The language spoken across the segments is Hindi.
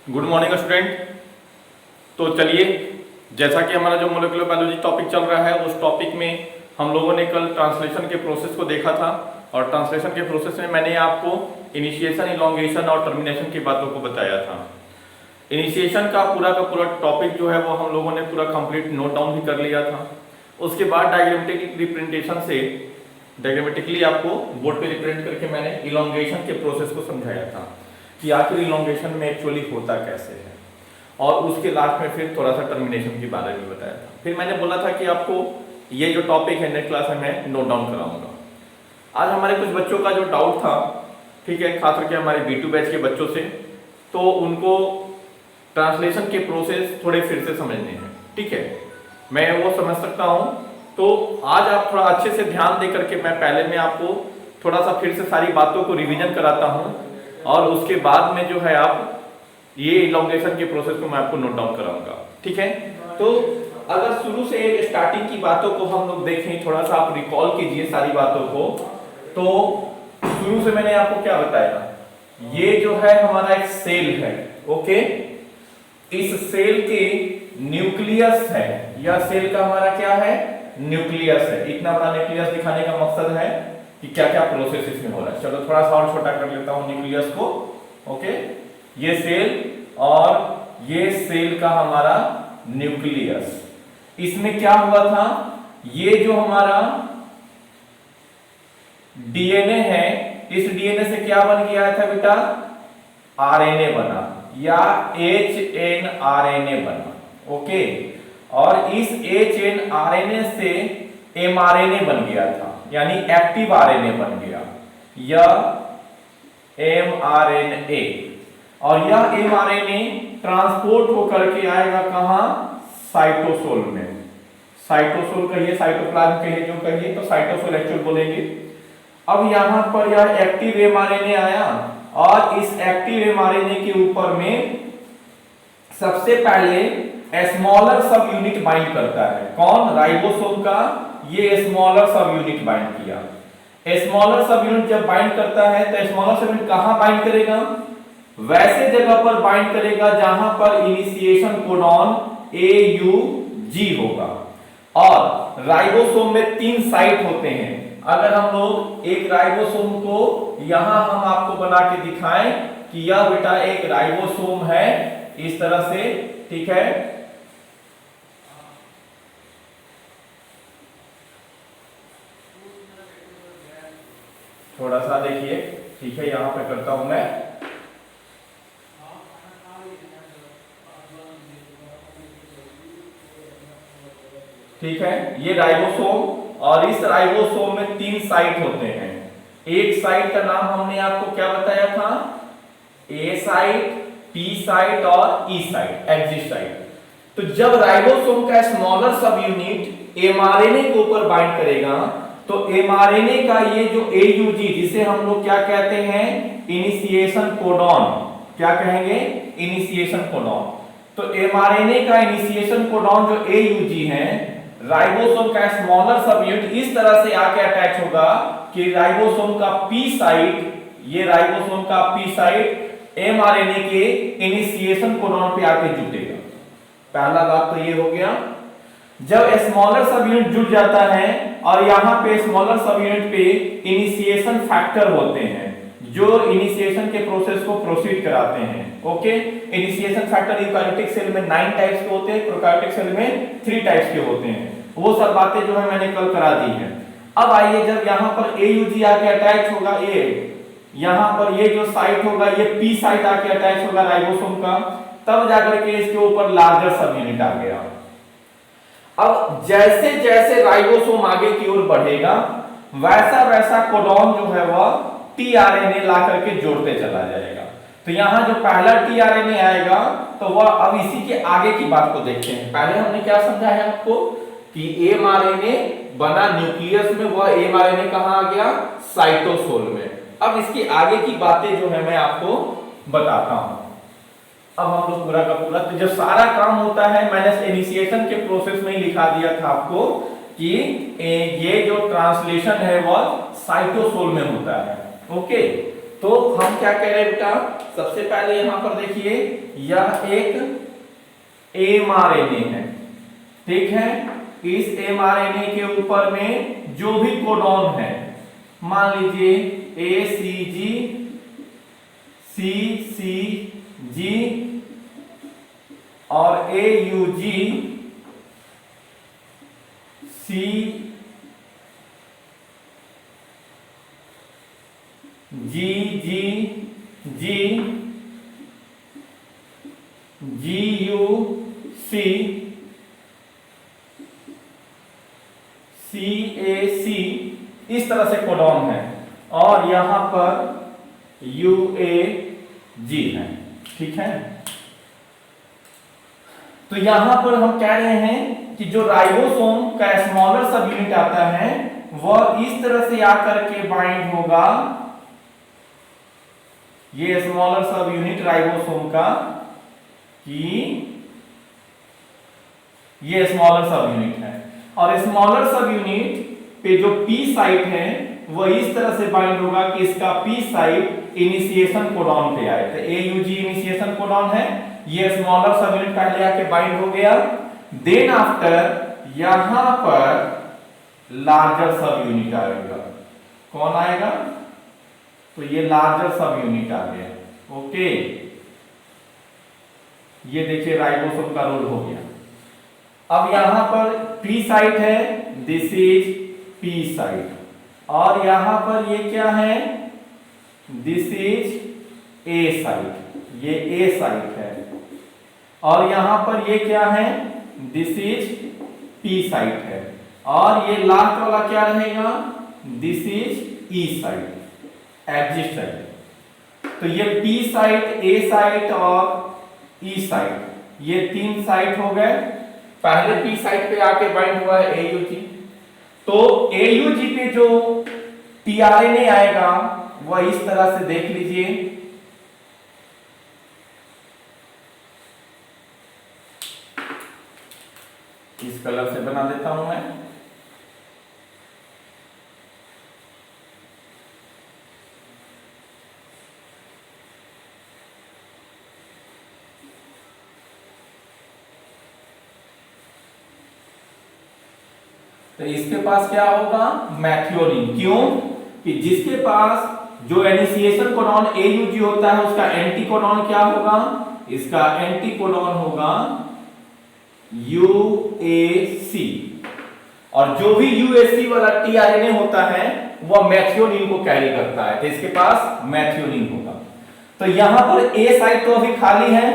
Good morning student. तो चलिए, जैसा कि हमारा जो मोलिकुलर बायोलॉजी टॉपिक चल रहा है उस टॉपिक में हम लोगों ने कल ट्रांसलेशन के प्रोसेस को देखा था और ट्रांसलेशन के प्रोसेस में मैंने आपको इनिशिएशन, इलॉन्गेशन और टर्मिनेशन की बातों को बताया था। इनिशिएशन का पूरा टॉपिक जो है वो हम लोगों ने पूरा कंप्लीट नोट डाउन भी कर लिया था। उसके बाद डायग्रामेटिक रिप्रेजेंटेशन से डायग्रामेटिकली आपको बोर्ड पे रिप्रेजेंट करके मैंने इलॉन्गेशन के प्रोसेस को समझाया था कि आखिर इलॉन्गेशन में एक्चुअली होता कैसे है, और उसके लास्ट में फिर थोड़ा सा टर्मिनेशन के बारे में बताया था। फिर मैंने बोला था कि आपको ये जो टॉपिक है नेक्स्ट क्लास में मैं नोट डाउन कराऊंगा। आज हमारे कुछ बच्चों का जो डाउट था, ठीक है, खास करके हमारे B2 बैच के बच्चों से, तो उनको ट्रांसलेशन के प्रोसेस थोड़े फिर से समझने हैं। ठीक है, मैं वो समझ सकता हूँ। तो आज आप थोड़ा अच्छे से ध्यान दे करके मैं पहले में आपको थोड़ा सा फिर से सारी बातों को रिवीजन कराता हूँ और उसके बाद में जो है आप ये इलॉन्गेशन के प्रोसेस को मैं आपको नोट डाउन कराऊंगा। ठीक है, तो अगर शुरू से स्टार्टिंग की बातों को हम लोग देखें, थोड़ा सा आप रिकॉल कीजिए सारी बातों को। तो शुरू से मैंने आपको क्या बताया, ये जो है हमारा एक सेल है। ओके, इस सेल के न्यूक्लियस है, या सेल का हमारा क्या है, न्यूक्लियस है। इतना बड़ा न्यूक्लियस दिखाने का मकसद है कि क्या क्या प्रोसेस इसमें हो रहा है। चलो थोड़ा सा और छोटा कर लेता हूं न्यूक्लियस को। ओके, ये सेल और ये सेल का हमारा न्यूक्लियस, इसमें क्या हुआ था, ये जो हमारा डीएनए है, इस डीएनए से क्या बन गया था बेटा, आरएनए बना या एचएनआरएनए बना। ओके, और इस एचएनआरएनए से एमआरएनए बन गया था, यानी एक्टिव आरएनए बन गया, या एमआरएनए। और यह एमआरएनए ट्रांसपोर्ट होकर के आएगा कहां, साइटोसोल में। साइटोसोल कहिए, साइटोप्लाज्म कहिए, जो कहिए, तो साइटोसोल एक्चुअल बोलेंगे। अब यहां पर यह एक्टिव एमआरएनए आया और इस एक्टिव एमआरएनए के ऊपर में सबसे पहले स्मॉलर सब यूनिट बाइंड करता है। कौन, राइबोसोम का ये स्मॉलर सब यूनिट बाइंड किया। स्मॉलर सब यूनिट जब बाइंड करता है तो स्मॉलर सब यूनिट कहां बाइंड करेगा, वैसे जगह पर बाइंड करेगा जहां पर इनिशिएशन कोडॉन AUG होगा। और राइबोसोम में 3 साइट होते हैं। अगर हम लोग एक राइबोसोम को यहां हम आपको बना के दिखाएं कि यह बेटा एक राइबोसोम है इस तरह से, ठीक है, थोड़ा सा देखिए, ठीक है, यहां पे करता हूं मैं। ठीक है, ये राइबोसोम, और इस राइबोसोम में 3 साइट होते हैं। एक साइट का नाम हमने आपको क्या बताया था, ए साइट, पी साइट और ई साइट, एक्सिस साइट। तो जब राइबोसोम का स्मॉलर सब यूनिट एमआरएनए के ऊपर बाइंड करेगा तो एमआरएनए का ये जो AUG, जिसे हम लोग क्या कहते हैं, इनिशिएशन कोडॉन, क्या कहेंगे, इनिशिएशन कोडॉन। तो एमआरएनए का इनिशिएशन कोडॉन जो AUG है, राइबोसोम का स्मॉलर सब यूनिट इस तरह से आके अटैच होगा कि राइबोसोम का पी साइट, ये राइबोसोम का पी साइट एमआरएनए के इनिशिएशन कोडॉन पे आके जुटेगा। पहला बात तो ये हो गया। जब स्मॉलर सब यूनिट जुट जाता है और यहां पे स्मॉलर सब यूनिट पे इनिशिएशन फैक्टर होते हैं जो इनिशिएशन के प्रोसेस को प्रोसीड कराते हैं। Okay, initiation factor eukaryotic cell में 9 टाइप्स के होते हैं, प्रोकैरियोटिक सेल में 3 टाइप्स के होते हैं। वो सब बातें जो है मैंने कल करा दी है। अब आइए, जब यहां पर AUG आके अटैच होगा, यहां पर ये जो साइट होगा, ये पी साइट आके अटैच होगा राइबोसोम का, तब जाकर के इसके ऊपर लार्जर सब यूनिट आ गया। अब जैसे जैसे राइबोसोम आगे की ओर बढ़ेगा वैसा वैसा कोडॉन जो है वह tRNA ला करके जोड़ते चला जाएगा। तो यहां जो पहला tRNA आएगा तो वह, अब इसी के आगे की बात को देखते हैं। पहले हमने क्या समझाया आपको कि mRNA बना न्यूक्लियस में, वह mRNA कहां आ गया, साइटोसोल में। अब इसकी आगे की बातें जो है मैं आपको बताता हूं। अब हम लोग पूरा का पूरा, तो जब सारा काम होता है, मैंने इनिशिएशन के प्रोसेस में ही लिखा दिया था आपको कि ये जो ट्रांसलेशन है वह साइटोसोल में होता है। ओके, तो हम क्या कह रहे हैं बेटा, सबसे पहले यहां पर देखिए यह एक mRNA है, ठीक है। इस mRNA के ऊपर में जो भी कोडॉन है, मान लीजिए ACG, CCG और AUG, CGG, GUC, CAC, इस तरह से कोडॉन है, और यहां पर UAG है, ठीक है। तो यहां पर हम कह रहे हैं कि जो राइबोसोम का स्मॉलर सब यूनिट आता है वह इस तरह से आकर के बाइंड होगा, ये स्मॉलर सब यूनिट राइबोसोम का, कि ये स्मॉलर सब यूनिट है, और स्मॉलर सब यूनिट पे जो पी साइट है वह इस तरह से बाइंड होगा कि इसका पी साइट इनिशिएशन कोडॉन पे आए। तो AUG इनिशिएशन कोडॉन है, ये स्मॉलर सब यूनिट पहले आके बाइंड हो गया, देन आफ्टर यहां पर लार्जर सब यूनिट आएगा। कौन आएगा? तो ये लार्जर सब यूनिट आ गया, ओके। ये देखिए राइबोसोम का रोल हो गया। अब यहां पर पी साइट है, दिस इज पी साइट, और यहां पर ये क्या है, दिस इज ए साइट, ये ए साइट है, और यहां पर ये क्या है, दिस इज पी साइट है, और ये लास्ट वाला क्या रहेगा, this is E site, exit site. तो ये पी साइट, ए साइट और ई साइट, ये तीन साइट हो गए। पहले पी साइट पे आके बाइंड हुआ है AUG, तो AUG पे जो tRNA आएगा वह इस तरह से देख लीजिए, इस कलर से बना देता हूं मैं। तो इसके पास क्या होगा, मैथियोनिन। क्यों? कि जिसके पास जो इनिशिएशन कोडॉन AUG होता है उसका एंटी कोडॉन क्या होगा, इसका एंटी कोडॉन होगा UAC, और जो भी UAC वाला tRNA होता है वह मैथियोनिन को कैरी करता है, तो इसके पास मैथियोनिन होगा। तो यहां पर A साइट तो अभी खाली है,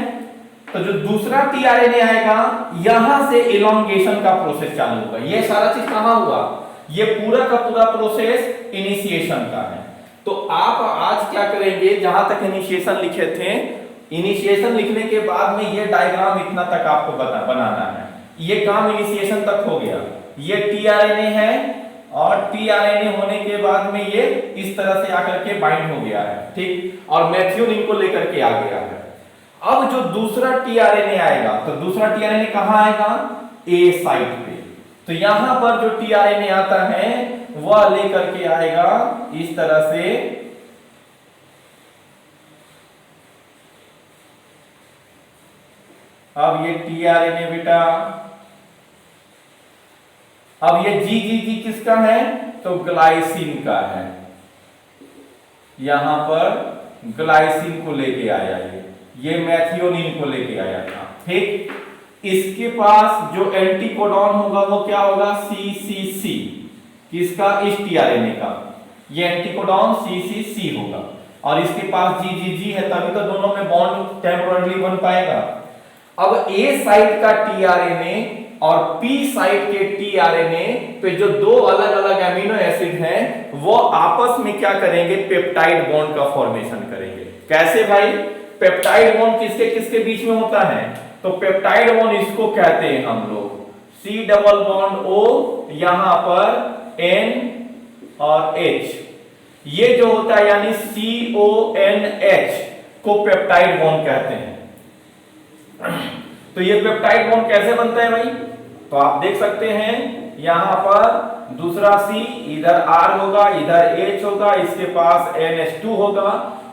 तो जो दूसरा tRNA आएगा यहां से इलोंगेशन का प्रोसेस चालू होगा। ये सारा चीज कहां हुआ, ये पूरा का पूरा प्रोसेस इनिशिएशन का है। तो आप आज क्या करेंगे, जहां तक इनिशिएशन लिखे थे, इनिशिएशन लिखने के बाद में ये डायग्राम इतना तक आपको बनाना है। ये काम इनिशिएशन तक हो गया, ये tRNA है, और tRNA होने के बाद में ये इस तरह से आकर के बाइंड हो गया है, ठीक, और मैथियोनिन को लेकर के आ गया है। अब जो दूसरा tRNA आएगा, तो दूसरा tRNA कहां आएगा, A साइट पे। तो यहां पर जो tRNA आता है वह लेकर के आएगा इस तरह से, अब ये tRNA बेटा, अब ये GGG किसका है, तो ग्लाइसिन का है, यहां पर ग्लाइसिन को लेके आया, ये मैथियोनिन को लेके आया था, ठीक। इसके पास जो एंटी कोडॉन होगा वो क्या होगा, CCC, किसका, इस tRNA का, ये एंटी कोडॉन CCC होगा, और इसके पास GGG है, तभी तो दोनों में बॉन्ड टेम्पोररी बन पाएगा। अब A साइट का tRNA और P साइट के tRNA पे जो दो अलग अलग एमिनो एसिड हैं वो आपस में क्या करेंगे, पेप्टाइड बॉन्ड का फॉर्मेशन करेंगे। कैसे भाई, पेप्टाइड बॉन्ड किसके किसके बीच में होता है, तो पेप्टाइड बॉन्ड इसको कहते हैं हम लोग C डबल बॉन्ड O, यहां पर N और H, ये जो होता है यानी CONH को पेप्टाइड बॉन्ड कहते हैं। तो ये पेप्टाइड बॉन्ड कैसे बनता है भाई, तो आप देख सकते हैं यहां पर दूसरा C, इधर R होगा, इधर H होगा, इसके पास NH2 होगा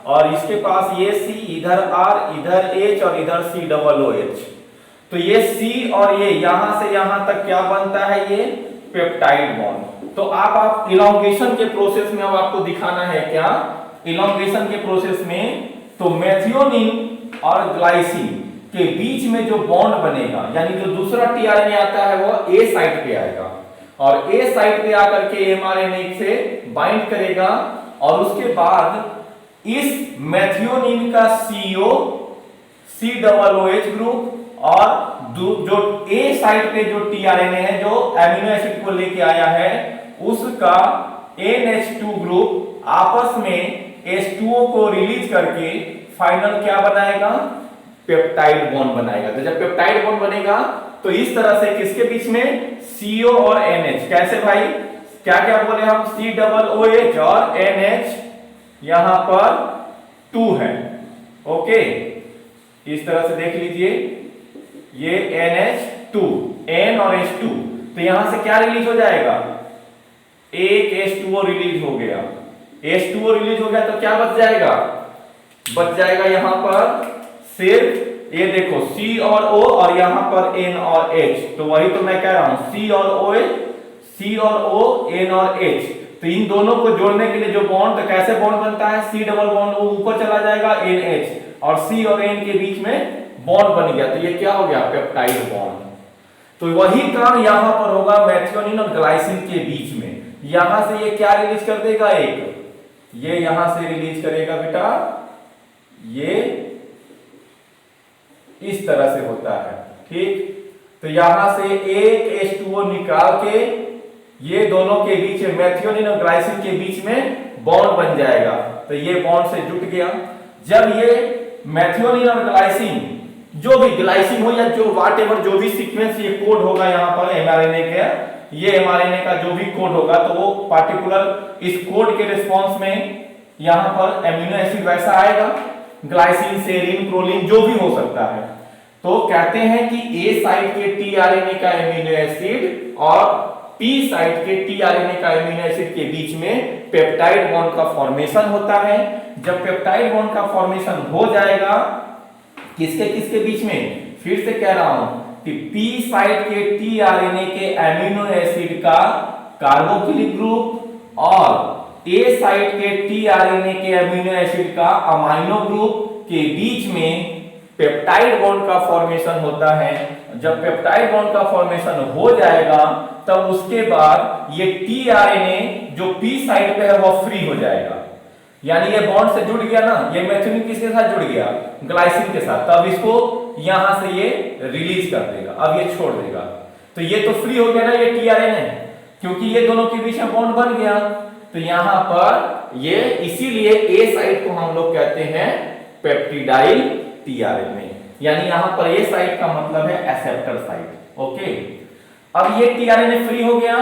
और इसके पास ये C, इधर R, इधर H और इधर COOH। तो ये C और ये यहां से यहां तक क्या बनता है, ये पेप्टाइड बॉन्ड। तो आप इलॉन्गेशन के प्रोसेस में अब आपको दिखाना है क्या, इलॉन्गेशन के प्रोसेस में तो मेथियोनिन और ग्लाइसिन के बीच में जो बॉन्ड बनेगा, यानी जो दूसरा टीआरएनए आता है वो ए साइट पे आएगा और ए साइट पे आकर के एमआरएनए से बाइंड करेगा और उसके बाद इस मेथियोनिन का सीओ COOH ग्रुप और जो ए साइट पे जो टीआरएनए है जो एमिनो एसिड को लेके आया है उसका NH2 ग्रुप आपस में H2O को रिलीज करके फाइनल क्या बनाएगा, पेप्टाइड बॉन्ड बनाएगा। तो जब पेप्टाइड बॉन्ड बनेगा तो इस तरह से किसके बीच में, CO और NH। कैसे भाई, क्या क्या बोले हम, COOH और NH यहां पर 2 है। ओके, इस तरह से देख लीजिए, ये NH2, N और H2, तो यहां से क्या रिलीज हो जाएगा, एक H2O रिलीज हो गया। H2O रिलीज हो गया तो क्या बच जाएगा, बच जाएगा यहां पर सिर्फ ये देखो C और O और यहां पर N और H। तो वही तो मैं कह रहा हूं, C और O, N और H। तो इन दोनों को जोड़ने के लिए जो बॉन्ड, तो कैसे बॉन्ड बनता है, C डबल बॉन्ड वो ऊपर चला जाएगा NH और C और N के बीच में बॉन्ड बन गया, तो ये क्या हो गया, पेप्टाइड बॉन्ड। तो वही काम यहां पर होगा मेथियोनिन और ग्लाइसिन के बीच में। यहां से ये क्या रिलीज कर देगा, एक ये यहां से रिलीज करेगा बेटा, ये इस तरह से होता है, ठीक। तो यहां से एक H2O निकाल के ये दोनों के बीच में, मेथियोनिन और ग्लाइसिन के बीच में बॉन्ड बन जाएगा। तो ये बॉन्ड से जुट गया। जब ये मेथियोनिन और ग्लाइसिन, जो भी ग्लाइसिन हो या जो व्हाटएवर जो भी सीक्वेंस ये कोड होगा यहां पर एमआरएनए का, ये एमआरएनए का जो भी कोड होगा तो वो पार्टिकुलर इस कोड के रिस्पांस में यहां पर एमिनो एसिड वैसा आएगा, ग्लाइसिन, सेरीन, प्रोलीन जो भी हो सकता है। तो कहते हैं कि ए साइट के टीआरएनए का एमिनो एसिड और पी साइट के टीआरएनए का एमिनो एसिड के बीच में पेप्टाइड बॉन्ड का फॉर्मेशन होता है। जब पेप्टाइड बॉन्ड का फॉर्मेशन हो जाएगा किसके किसके बीच में, फिर से कह रहा हूं कि पी साइट के टीआरएनए के एमिनो एसिड का कार्बोक्सिलिक ग्रुप और ए साइट के टीआरएनए के एमिनो एसिड का अमाइनो ग्रुप के बीच में पेप्टाइड बॉन्ड का फॉर्मेशन होता है। जब पेप्टाइड बॉन्ड का फॉर्मेशन हो जाएगा तब उसके बाद ये टीआरएनए जो पी साइट पे है वो फ्री हो जाएगा, यानी ये बॉन्ड से जुड़ गया ना, ये मेथियोनिन किसके साथ जुड़ गया, ग्लाइसिन के साथ। तब इसको यहां से ये रिलीज कर देगा, अब ये छोड़ देगा। तो ये तो फ्री हो गया ना ये टीआरएनए, क्योंकि ये दोनों के बीच में बॉन्ड बन गया। तो यहां पर ये इसीलिए ए साइट को हम लोग कहते हैं पेप्टिडाइल टीआरएनए, यानी यहां पर ए साइट का मतलब है एक्सेप्टर साइट। ओके, अब ये टीआरएनए फ्री हो गया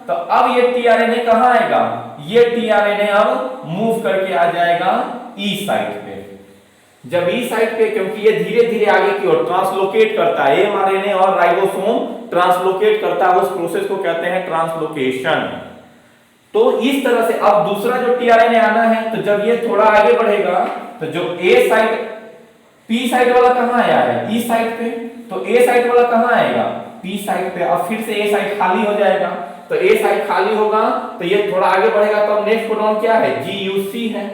तो अब ये टीआरएनए कहां आएगा, ये टीआरएनए अब मूव करके आ जाएगा ई साइट पे। जब ई साइट पे, क्योंकि ये धीरे धीरे आगे की ओर ट्रांसलोकेट करता है, एमआरएनए और राइबोसोम ट्रांसलोकेट करता है, उस प्रोसेस को कहते हैं ट्रांसलोकेशन। तो इस तरह से अब दूसरा जो टीआरएनए आना है, तो जब ये थोड़ा आगे बढ़ेगा तो जो ए साइट, पी साइट वाला कहां आया है, ई साइट पे, तो ए साइट वाला कहां आएगा, पी साइट पे। अब फिर से ए साइट खाली हो जाएगा, तो ए साइट खाली होगा तो ये थोड़ा आगे बढ़ेगा तो नेक्स्ट कोडॉन क्या है, GUC है।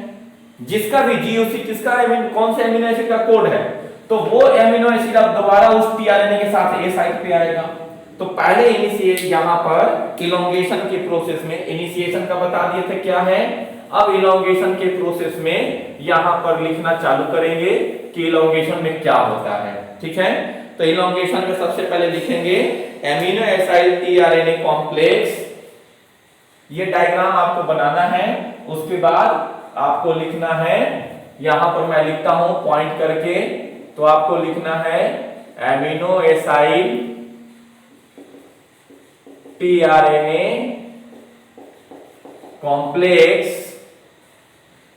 जिसका भी GUC किसका कौन से एमिनो एसिड का कोड है, तो वो एमिनो एसिड अब दोबारा उस टीआरएनए के साथ ए साइट पे आएगा। तो पहले इनिशिएट यहां पर इलोंगेशन के प्रोसेस में, इनिशिएशन का बता दिए थे क्या है, अब इलोंगेशन के प्रोसेस में यहां पर लिखना चालू करेंगे कि इलोंगेशन में क्या होता है। ठीक है, तो इलोंगेशन में सबसे पहले लिखेंगे एमिनो एसाइल टीआरएनए कॉम्प्लेक्स। ये डायग्राम आपको बनाना है, उसके बाद आपको लिखना है, यहां पर मैं लिखता हूं पॉइंट करके, तो आपको लिखना है amino acyl tRNA complex,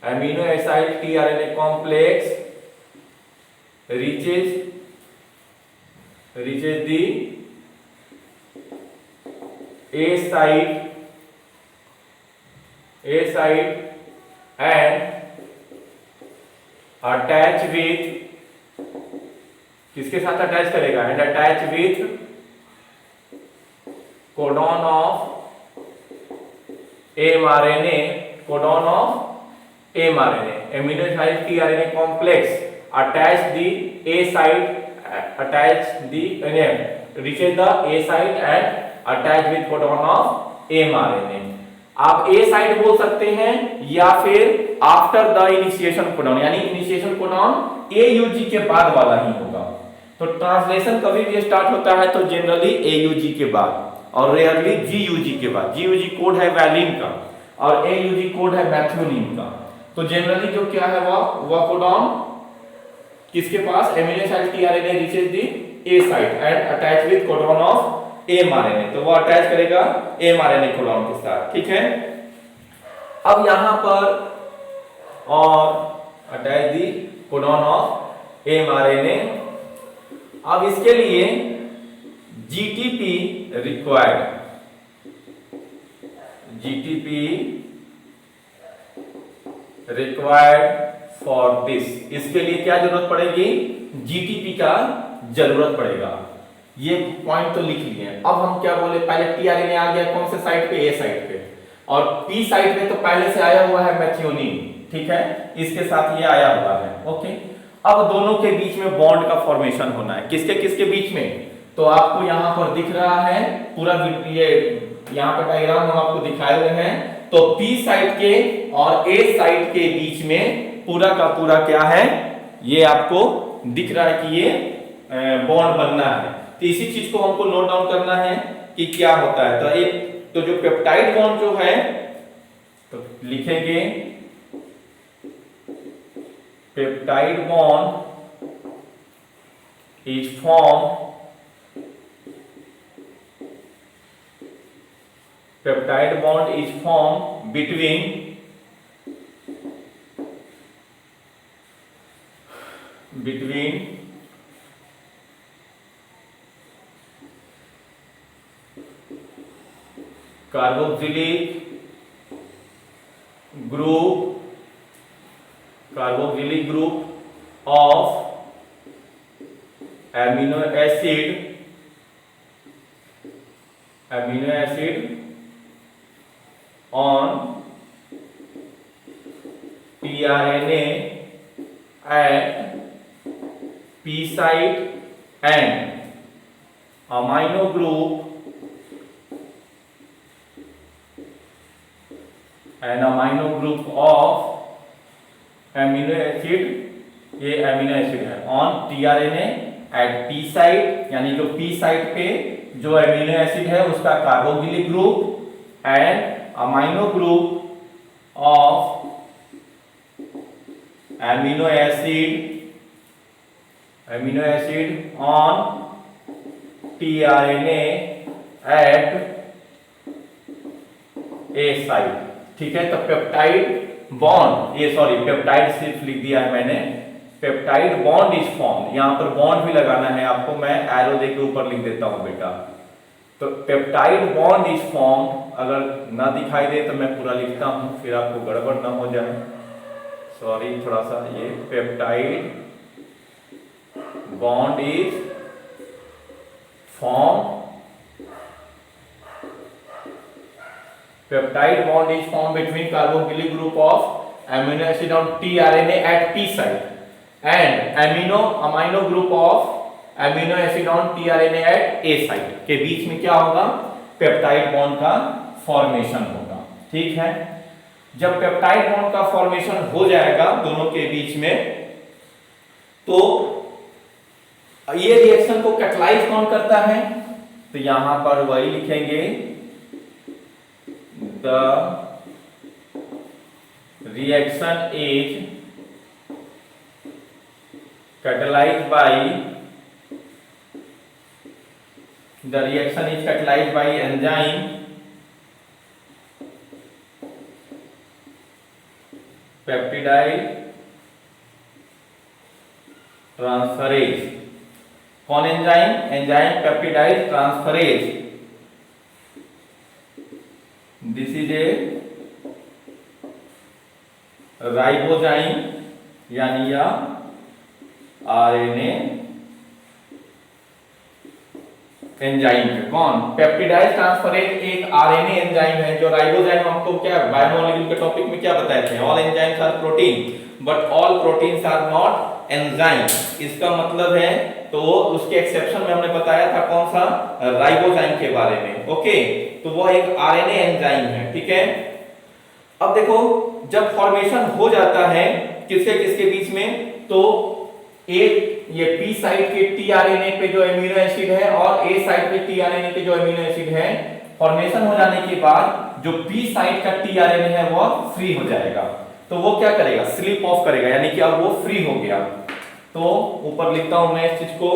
amino acyl tRNA complex reaches the A site A site and attach with, किसके साथ अटैच करेगा, and attach with codon of mRNA, codon of mRNA, amino acid tRNA complex attach the A site, attach the reaches the A site and attach with codon of mRNA। आप A साइट बोल सकते हैं या फिर आफ्टर द इनिशिएशन कोडॉन, यानी इनिशिएशन कोडॉन AUG के बाद वाला ही होगा। तो ट्रांसलेशन कभी भी स्टार्ट होता है तो जनरली AUG के बाद और रेयरली GUG के बाद। GUG कोड है वैलिन का और AUG कोड है मैथ्योनिन का। तो जनरली जो क्या है वह कोडॉन किसके पास, amino acid tRNA reaches the A site and attach with codon of mRNA, तो वो अटैच करेगा mRNA कोडॉन के साथ, ठीक है। अब यहां पर और attach the codon of mRNA। अब इसके लिए GTP required, GTP required for this, इसके लिए क्या जरूरत पड़ेगी, GTP का जरूरत पड़ेगा। ये पॉइंट तो लिख लिए। अब हम क्या बोले, पहले tRNA आ गया कौन से साइट पे, A साइट पे, और P साइट पे तो पहले से आया हुआ है मैथ्योनिन, ठीक है, इसके साथ ये आया हुआ है, ओके। अब दोनों के बीच में बॉन्ड का फॉर्मेशन होना है, किसके किसके बीच में, तो आपको यहां पर दिख रहा है पूरा, ये यहां पर डायग्राम हम आपको दिखाए हुए हैं। तो P साइट के और A साइट के बीच में पूरा का पूरा क्या है, ये आपको दिख रहा है कि ये बॉन्ड बनना है। तो इसी चीज को हमको नोट डाउन करना है कि क्या होता है। तो एक तो जो पेप्टाइड बॉन्ड जो है, तो लिखेंगे peptide bond is form, peptide bond is form between carboxylic group of amino acid on tRNA at P site and amino group of amino acid, ये amino acid है on tRNA at P site, यानी जो P site पे जो amino acid है उसका carboxylic group and amino group of amino acid on tRNA at A site, ठीक है। तो पेप्टाइड बॉन्ड, ये सॉरी पेप्टाइड सिर्फ लिख दिया है मैंने, पेप्टाइड बॉन्ड इज फॉर्म, यहां पर बॉन्ड भी लगाना है आपको, मैं एरो दे के ऊपर लिख देता हूं बेटा। तो पेप्टाइड बॉन्ड इज फॉर्म, अगर ना दिखाई दे तो मैं पूरा लिखता हूं, फिर आपको गड़बड़ ना हो जाए, सॉरी थोड़ा सा। ये peptide bond is form, peptide bond is formed between carboxylic group of amino acid on tRNA at P site and amino group of amino acid on tRNA at A site के बीच में क्या होगा, पेप्टाइड बॉन्ड का फॉर्मेशन होगा, ठीक है। जब पेप्टाइड बॉन्ड का फॉर्मेशन हो जाएगा दोनों के बीच में, तो ये रिएक्शन को कैटलाइज कौन करता है, तो यहां पर वही लिखेंगे, the reaction is catalyzed by enzyme peptide transferase। कौन enzyme peptidyl transferase, this is a ribozyme यानी या आरएनए एंजाइम है। कौन? पेप्टिडाइज ट्रांसफरेज एक आरएनए एंजाइम है। जो राइबोजाइम हमको क्या बायोमोलिक्यूल के टॉपिक में क्या बताए थे? All enzymes are protein but all proteins are not enzyme. इसका मतलब है तो उसके एक्सेप्शन में हमने बताया था कौन सा? राइबोजाइम के बारे में। ओके, तो वो एक आरएनए एंजाइम है। ठीक है, अब देखो जब फॉर्मेशन हो जाता है किसके किसके बीच में, तो एक ये पी साइड के टीआरएनए पे जो एमिनो एसिड है और ए साइड पे टीआरएनए के जो एमिनो एसिड है, फॉर्मेशन हो जाने के बाद जो पी साइड का टीआरएनए है वो फ्री हो जाएगा। तो वो क्या करेगा? स्लिप ऑफ करेगा, यानी कि अब वो फ्री हो गया। तो ऊपर लिखता हूं मैं इस चीज को,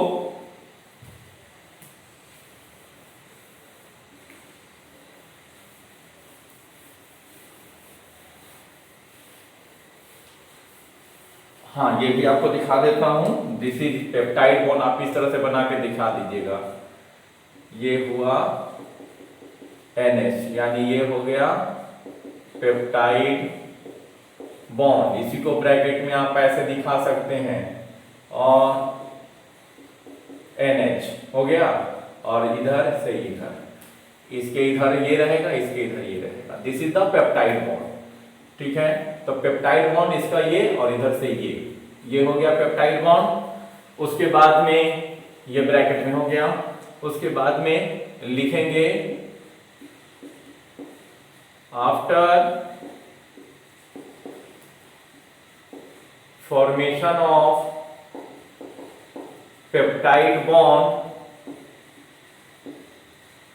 हाँ ये भी आपको दिखा देता हूं। दिस इज पेप्टाइड बॉन्ड, आप इस तरह से बना के दिखा दीजिएगा। ये हुआ NH, यानी ये हो गया पेप्टाइड बॉन्ड। इसी को ब्रैकेट में आप ऐसे दिखा सकते हैं, और NH हो गया, और इधर से इधर, इसके इधर ये रहेगा, इसके इधर ये रहेगा। This is the peptide bond. ठीक है, तो पेप्टाइड बॉन्ड इसका ये, और इधर से ये हो गया पेप्टाइड बॉन्ड। उसके बाद में ये ब्रैकेट में हो गया। उसके बाद में लिखेंगे after formation of peptide bond,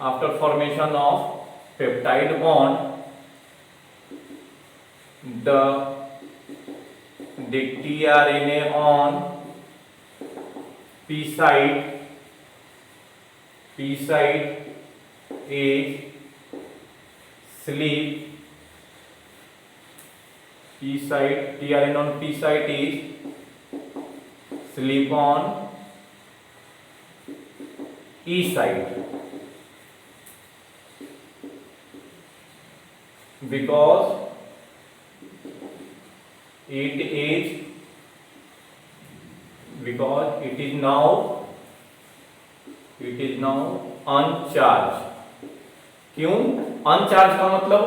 after formation of peptide bond the tRNA on P site is sleep. P site tRNA on P site is sleep on E site because it is now uncharged। क्यों अनचार्ज का मतलब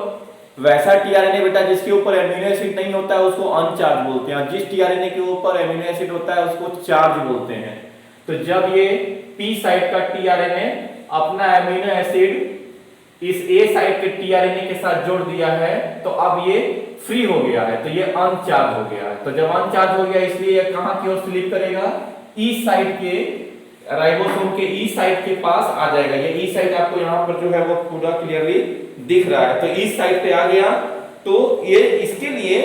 वैसा टीआरएनए बेटा जिसके ऊपर एमिनो एसिड नहीं होता है उसको अनचार्ज बोलते हैं, जिस टीआरएनए के ऊपर एमिनो एसिड होता है उसको चार्ज बोलते हैं। तो जब ये पी साइड का टीआरएनए अपना एमिनो एसिड इस ए साइड के टीआरएनए के साथ जोड़ दिया है, तो अब ये फ्री हो गया है, तो ये अनचार्ज हो गया है। तो जब अनचार्ज हो गया इसलिए ये कहां की ओर स्लिप करेगा? ई साइड के, राइबोसोम के ई साइड के पास आ जाएगा। ये ई साइड आपको यहां पर जो है वो पूरा क्लियरली दिख रहा है। तो ई साइड पे आ गया, तो ये इसके लिए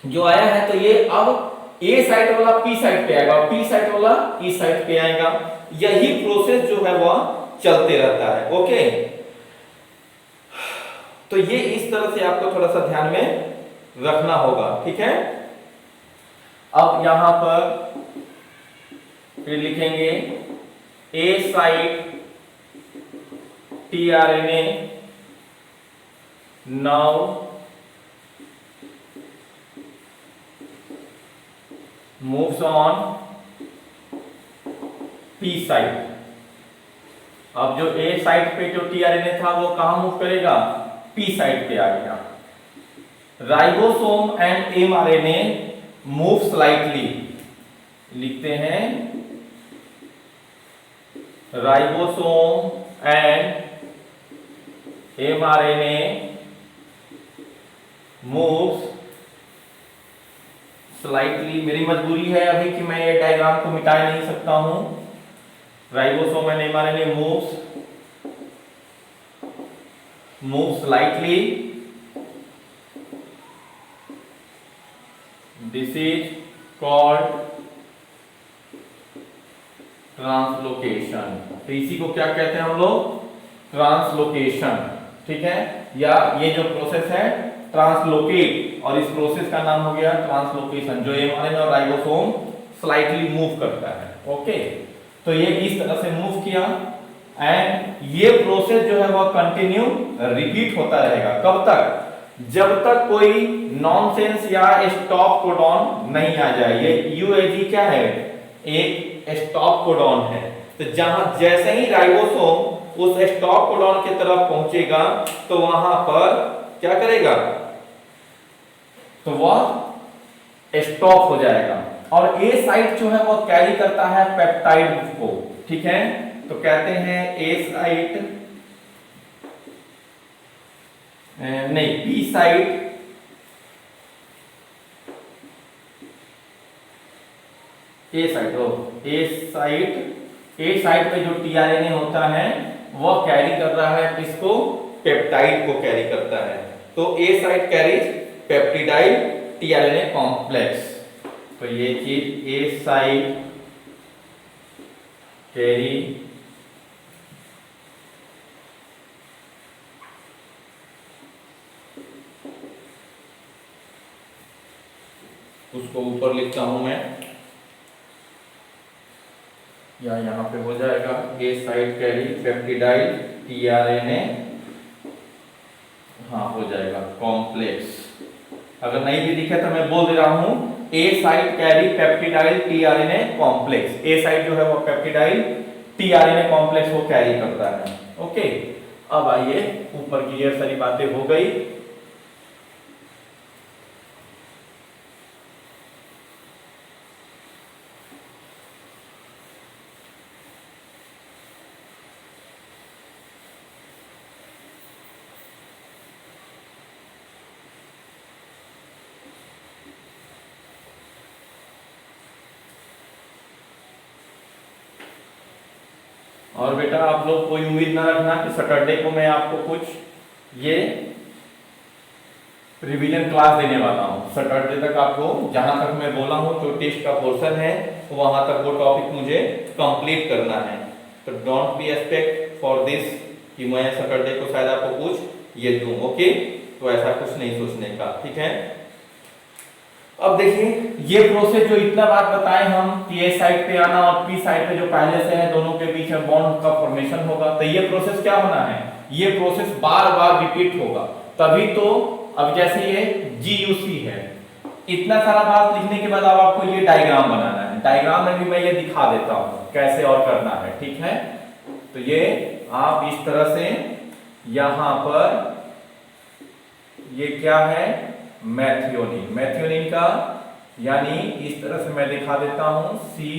जो आया है, तो ये अब ए साइड वाला पी साइड पे आएगा, पी साइड वाला ई साइड पे आएगा। यही प्रोसेस जो है वो चलते रहता है। ओके, तो ये इस तरह से आपको थोड़ा सा ध्यान में रखना होगा। ठीक है, अब यहां पर फिर लिखेंगे A site tRNA now moves on P site. अब जो ए साइट पे जो टीआरएनए था वो कहां मूव करेगा? पी साइड पे आ गया। Ribosome and mRNA move slightly, लिखते हैं ribosome and mRNA moves slightly. मेरी मजबूरी है अभी कि मैं ये डायग्राम को मिटा नहीं सकता हूं। Ribosome and mRNA move slightly. This is called translocation. तो इसी को क्या कहते हैं हम लोग? ट्रांसलोकेशन। ठीक है, या ये जो प्रोसेस है ट्रांसलोकेट, और इस प्रोसेस का नाम हो गया ट्रांसलोकेशन, जो एमआरएनए और राइबोसोम स्लाइटली मूव करता है। ओके, तो ये इस तरह से मूव किया, एंड ये प्रोसेस जो है वह कंटिन्यू रिपीट होता रहेगा। कब तक? जब तक कोई नॉनसेंस या स्टॉप कोडॉन नहीं आ जाए। ये यूएजी क्या है, एक स्टॉप कोडॉन है। तो जहां जैसे ही राइबोसोम उस स्टॉप कोडॉन की तरफ पहुंचेगा तो वहां पर क्या करेगा, तो वह स्टॉप हो जाएगा। और ए साइट जो है वो कैरी करता है पेप्टाइड को, ठीक है। तो कहते हैं ए साइट नहीं, पी साइट ए साइट हो, ए साइट पे जो टीआरएनए होता है वह कैरी कर रहा है किसको, पेप्टाइड को कैरी करता है। तो A site carries peptidyl tRNA complex. तो ये चीज ए साइट कैरी उसको ऊपर लिखता हूं मैं, या यहां पे हो जाएगा ए साइट कैरी पेप्टिडाइल टीआरएनए, हाँ हो जाएगा कॉम्प्लेक्स। अगर नहीं भी दिखे तो मैं बोल दे रहा हूं A site carry peptidyl tRNA complex. A site जो है वो पेप्टिडाइल टीआरएनए कॉम्प्लेक्स को कैरी करता है। ओके, अब आइए ऊपर की ये सारी बातें हो गई। और बेटा आप लोग कोई उम्मीद ना रखना कि सैटरडे को मैं आपको कुछ ये रिवीजन क्लास देने वाला हूँ। सैटरडे तक आपको जहां तक मैं बोला हूँ जो टेस्ट का पोर्शन है वहां तक वो टॉपिक मुझे कंप्लीट करना है। तो don't be expect for this कि मैं सैटरडे को शायद आपको कुछ ये दूं। ओके, तो ऐसा कुछ नहीं सोचने का, ठीक है। अब देखिए ये प्रोसेस जो इतना बात बताए हम कि ए साइड पे आना और पी साइड पे जो पहले से है दोनों के बीच में बॉन्ड का फॉर्मेशन होगा। तो ये प्रोसेस क्या होना है, ये प्रोसेस बार बार रिपीट होगा, तभी तो। अब जैसे ये GUC है, इतना सारा बात लिखने के बाद अब आपको ये डायग्राम बनाना है। डायग्राम में भी मैं ये दिखा देता हूं कैसे और करना है, ठीक है। तो ये आप इस तरह से यहां पर ये क्या है, मैथियोनिन, मैथियोनिन का यानी इस तरह से मैं दिखा देता हूं C,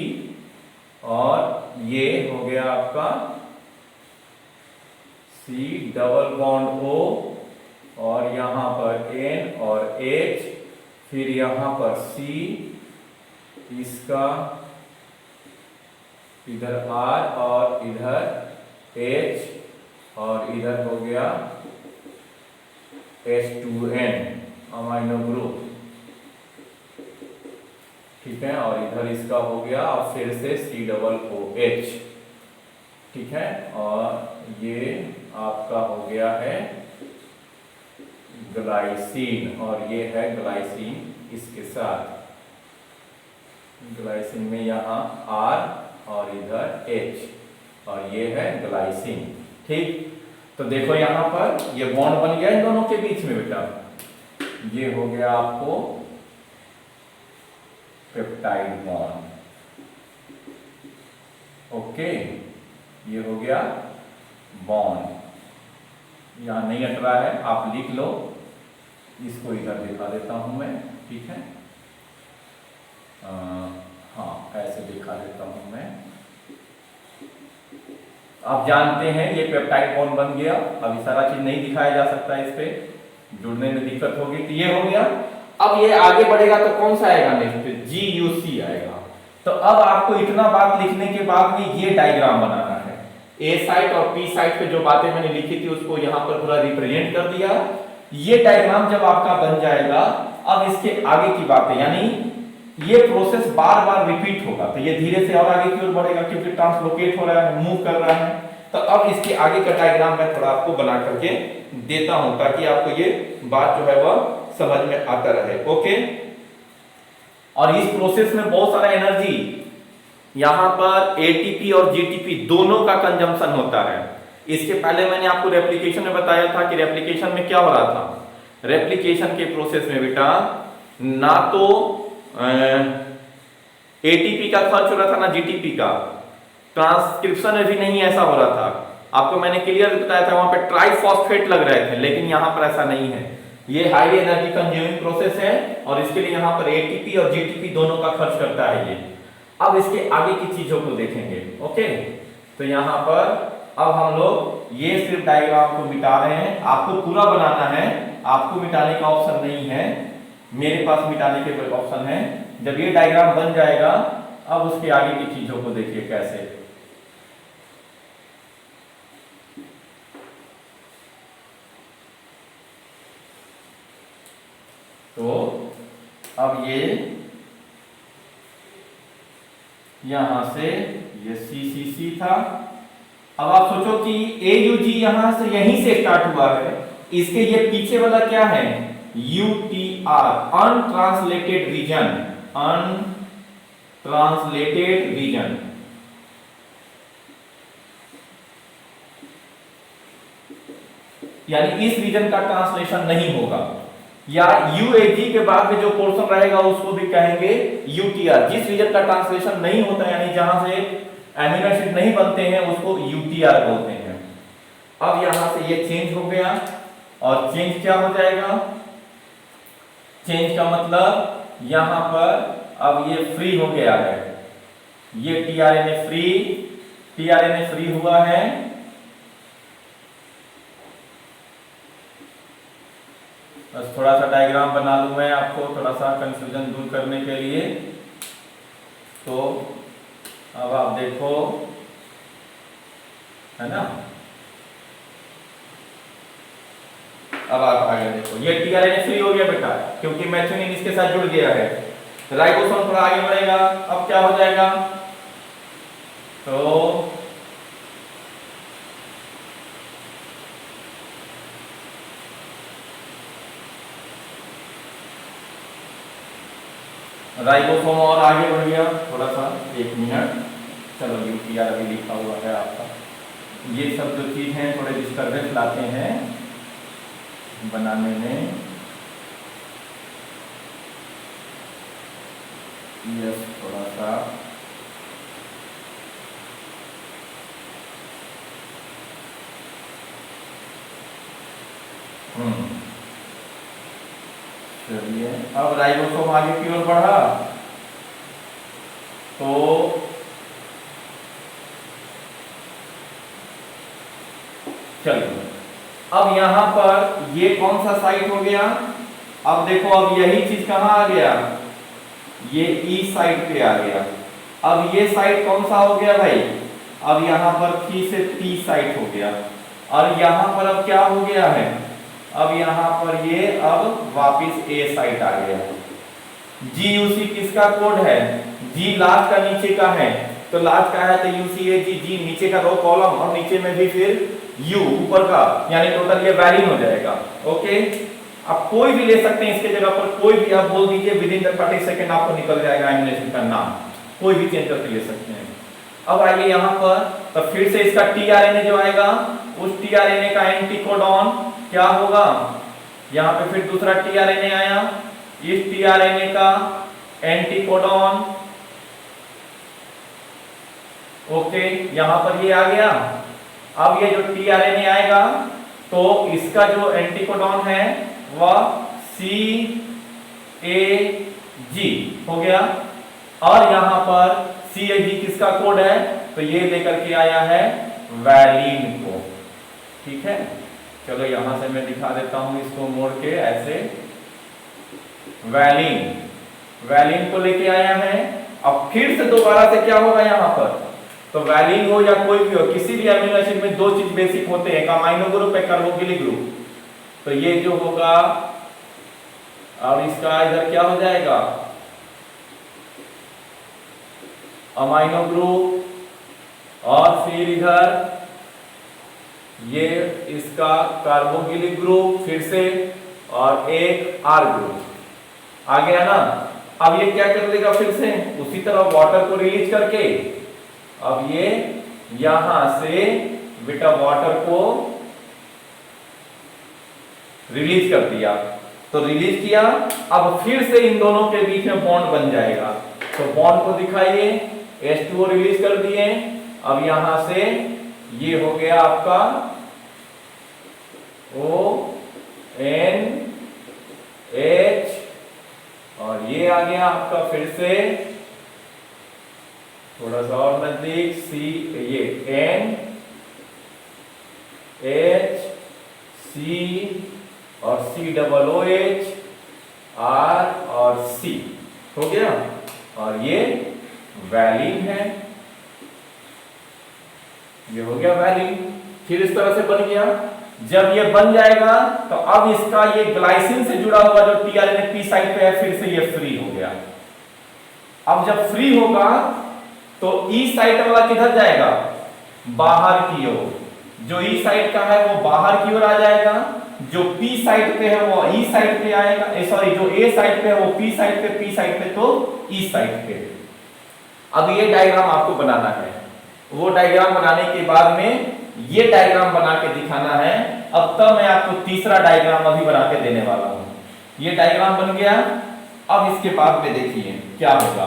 और ये हो गया आपका C डबल बॉन्ड O, और यहां पर N और H, फिर यहां पर C, इसका इधर R और इधर H, और इधर हो गया H2N अमाइनो ग्रुप, ठीक है। और इधर इसका हो गया और फिर से C+OH, ठीक है। और ये आपका हो गया है ग्लाइसिन, और ये है ग्लाइसिन इसके साथ, ग्लाइसिन में यहाँ R और इधर H, और ये है ग्लाइसिन, ठीक। तो देखो यहाँ पर ये बॉन्ड बन गया इन दोनों के बीच में बेटा। ये हो गया आपको पेप्टाइड बॉन्ड, ओके। ये हो गया बॉन्ड, यहां नहीं हट रहा है, आप लिख लो। इसको इधर दिखा देता हूं मैं, ठीक है। हाँ ऐसे दिखा देता हूं मैं। आप जानते हैं ये पेप्टाइड बॉन्ड बन गया। अभी सारा चीज नहीं दिखाया जा सकता, इस पे जुड़ने में दिक्कत होगी। तो ये हो गया। अब ये आगे बढ़ेगा तो कौन सा आएगा नेक्स्ट, GUC आएगा। तो अब आपको इतना बात लिखने के बाद भी ये डायग्राम बनाना है। ए साइट और पी साइट पे जो बातें मैंने लिखी थी उसको यहाँ पर पूरा रिप्रेजेंट कर दिया। ये डायग्राम जब आपका बन जाएगा, अब इसके आगे की बातें, यानी ये प्रोसेस बार बार रिपीट होगा। तो ये धीरे से और आगे की ओर बढ़ेगा क्योंकि ट्रांसलोकेट हो रहा है, मूव कर रहा है। तो अब इसके आगे का डायग्राम मैं थोड़ा आपको बना करके देता हूं ताकि आपको ये बात जो है वह समझ में आता रहे, ओके। और इस प्रोसेस में बहुत सारा एनर्जी, यहां पर ATP और GTP दोनों का कंजम्पशन होता है। इसके पहले मैंने आपको रेप्लिकेशन में बताया था कि रेप्लिकेशन में क्या हो रहा था, रेप्लिकेशन के प्रोसेस में बेटा ना तो एटीपी का खर्च हो रहा था ना जीटीपी का, ट्रांसक्रिप्शन में भी नहीं ऐसा हो रहा था। आपको मैंने क्लियर बताया था वहां पे ट्राइफॉस्फेट लग रहे थे, लेकिन यहां पर ऐसा नहीं है। ये हाई एनर्जी कंज्यूमिंग प्रोसेस है और इसके लिए यहां पर एटीपी और जीटीपी दोनों का खर्च करता है ये। अब इसके आगे की चीजों को देखेंगे। ओके, तो यहां पर अब हम लोग ये सिर्फ डायग्राम को मिटा रहे हैं, आपको पूरा बनाना है, आपको मिटाने का ऑप्शन नहीं है, मेरे पास मिटाने के ऑप्शन है। जब ये डायग्राम बन जाएगा अब उसके आगे की चीजों को देखिए कैसे। तो अब ये यहां से ये CCC था। अब आप सोचो कि AUG यहां से यहीं से स्टार्ट हुआ है, इसके ये पीछे वाला क्या है UTR, untranslated region, untranslated region. यानी इस रीजन का ट्रांसलेशन नहीं होगा, या UAG के बाद में जो पोर्शन रहेगा उसको भी कहेंगे UTR। जिस रीजन का ट्रांसलेशन नहीं होता यानी जहां से एमिनो एसिड नहीं बनते हैं उसको UTR बोलते हैं। अब यहां से ये चेंज हो गया और चेंज क्या हो जाएगा, चेंज का मतलब यहां पर अब ये फ्री हो गया है, ये tRNA फ्री हुआ है। बस थोड़ा सा डायग्राम बना लूं मैं आपको थोड़ा सा कंफ्यूजन दूर करने के लिए। तो अब आप देखो, है ना, अब आप आगे देखो, ये tRNA फ्री हो गया बेटा क्योंकि मैथ्योनिन इसके साथ जुड़ गया है। राइबोसोम थोड़ा आगे बढ़ेगा, अब क्या हो जाएगा, तो राइबोसोम और आगे बढ़ गया थोड़ा सा, 1 मिनट। चलो UTR अभी लिखा हुआ है आपका। ये सब जो चीज हैं थोड़े डिस्टर्बेंस लाते हैं बनाने में। यस, थोड़ा सा चलिए। अब राइबोसोम आगे की ओर बढ़ा तो चलिए, अब यहां पर ये कौन सा साइट हो गया, अब देखो अब यही चीज कहां आ गया, ये E साइट पे आ गया। अब ये साइट कौन सा हो गया भाई, अब यहां पर P से P साइट हो गया और यहां पर अब क्या हो गया है, अब यहां पर ये अब वापिस A साइट आ गया। GUC किसका कोड है, G लास्ट का नीचे का है, तो लास्ट का है तो UCAG, G नीचे का रो कॉलम और नीचे में भी फिर U ऊपर का, यानी टोटल ये वैलिन हो जाएगा। ओके, आप कोई भी ले सकते हैं इसके जगह पर, कोई भी आप बोल दीजिए, विद इन 30 सेकंड आपको निकल जाएगा एमिनो एसिड का नाम, कोई भी चेंज करके ले सकते हैं। अब आइए यहां पर, तो फिर से इसका tRNA जो आएगा उस tRNA का एंटीकोडॉन क्या होगा, यहां पे फिर दूसरा tRNA आया, इस tRNA का एंटीकोडॉन, ओके, यहां पर ये आ गया। अब ये जो tRNA आएगा तो इसका जो एंटीकोडॉन है वह CAG हो गया और यहां पर CAG किसका कोड है, तो ये लेकर के आया है वैलिन को। ठीक है, चलो यहां से मैं दिखा देता हूं इसको मोड़ के ऐसे, वैलिन को लेके आया है। अब फिर से दोबारा से क्या होगा यहां पर, तो वैलिन हो या कोई भी हो, किसी भी अमीनो एसिड में दो चीज बेसिक होते हैं, एक अमाइनो ग्रुप, एक कार्बोक्सिलिक ग्रुप। तो ये जो होगा और इसका इधर क्या हो जाएगा, अमाइनो ग्रुप और फिर इधर ये इसका कार्बोक्सिलिक ग्रुप फिर से और एक R ग्रुप आ गया ना। अब ये क्या कर देगा, फिर से उसी तरह वाटर को रिलीज करके अब ये यहां से बेटा वाटर को रिलीज कर दिया, तो रिलीज किया, अब फिर से इन दोनों के बीच में बॉन्ड बन जाएगा। तो बॉन्ड को दिखाइए, H2O रिलीज कर दिए, अब यहां से ये हो गया आपका ONH और ये आ गया आपका फिर से थोड़ा सा और नजदीक C, ये NH C और COOH R और C हो गया, और ये वैलिन है, ये हो गया वैलिन। फिर इस तरह से बन गया। जब ये बन जाएगा तो अब इसका ये ग्लाइसिन से जुड़ा हुआ जो टीआरएनए पी साइड पे है फिर से ये फ्री हो गया। अब जब फ्री होगा तो ई साइड वाला किधर जाएगा? बाहर की ओर। जो ई साइड का है वो बाहर की ओर आ जाएगा, जो पी साइड पे है वो ई साइड पे आएगा, सॉरी जो ए साइड पे है वो पी साइड पे, पी साइड पे तो ई साइड पे। अब ये डायग्राम आपको बनाना है, वो डायग्राम बनाने के बाद में ये डायग्राम बना के दिखाना है। अब तक मैं आपको तीसरा डायग्राम अभी बना के देने वाला हूं। ये डायग्राम बन गया, अब इसके बाद में देखिए क्या होगा।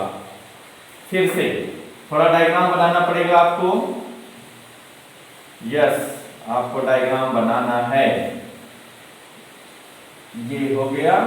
फिर से थोड़ा डायग्राम बनाना पड़ेगा आपको। यस, आपको डायग्राम बनाना है। ये हो गया,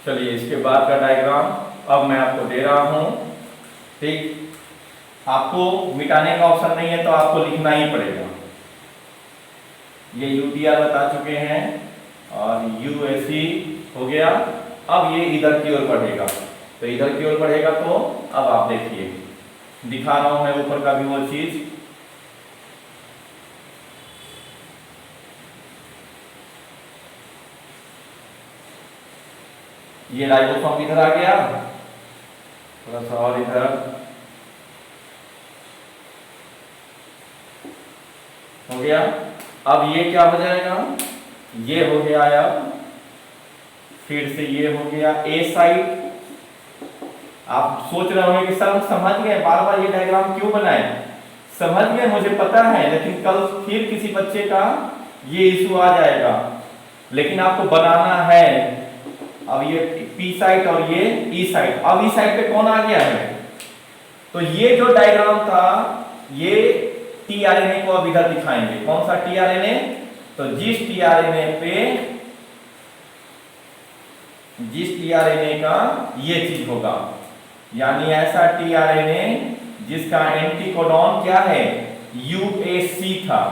चलिए इसके बाद का डायग्राम अब मैं आपको दे रहा हूं। ठीक, आपको मिटाने का ऑप्शन नहीं है तो आपको लिखना ही पड़ेगा। ये यूटीआर बता चुके हैं और यूएससी हो गया। अब ये इधर की ओर बढ़ेगा, तो इधर की ओर बढ़ेगा तो अब आप देखिए, दिखा रहा हूं मैं ऊपर का भी वो चीज। ये राइबोसोम इधर आ गया, थोड़ा सा और इधर हो गया। अब ये क्या हो जाएगा? ये हो गया, अब फिर से ये हो गया ए साइड। आप सोच रहे होंगे कि सर हम समझ गए, बार बार ये डायग्राम क्यों बनाए? समझ गए, मुझे पता है, लेकिन कल फिर किसी बच्चे का ये इशू आ जाएगा, लेकिन आपको बनाना है। अब ये पी साइड और ये ई साइड, अब ई साइड पे कौन आ गया है? तो ये जो डायग्राम था ये टीआरएनए को अब इधर दिखाएंगे। कौन सा टीआरएनए? तो जिस टीआरएनए का ये चीज होगा, यानी ऐसा टीआरएनए जिसका एंटीकोडॉन क्या है? यूएसी था।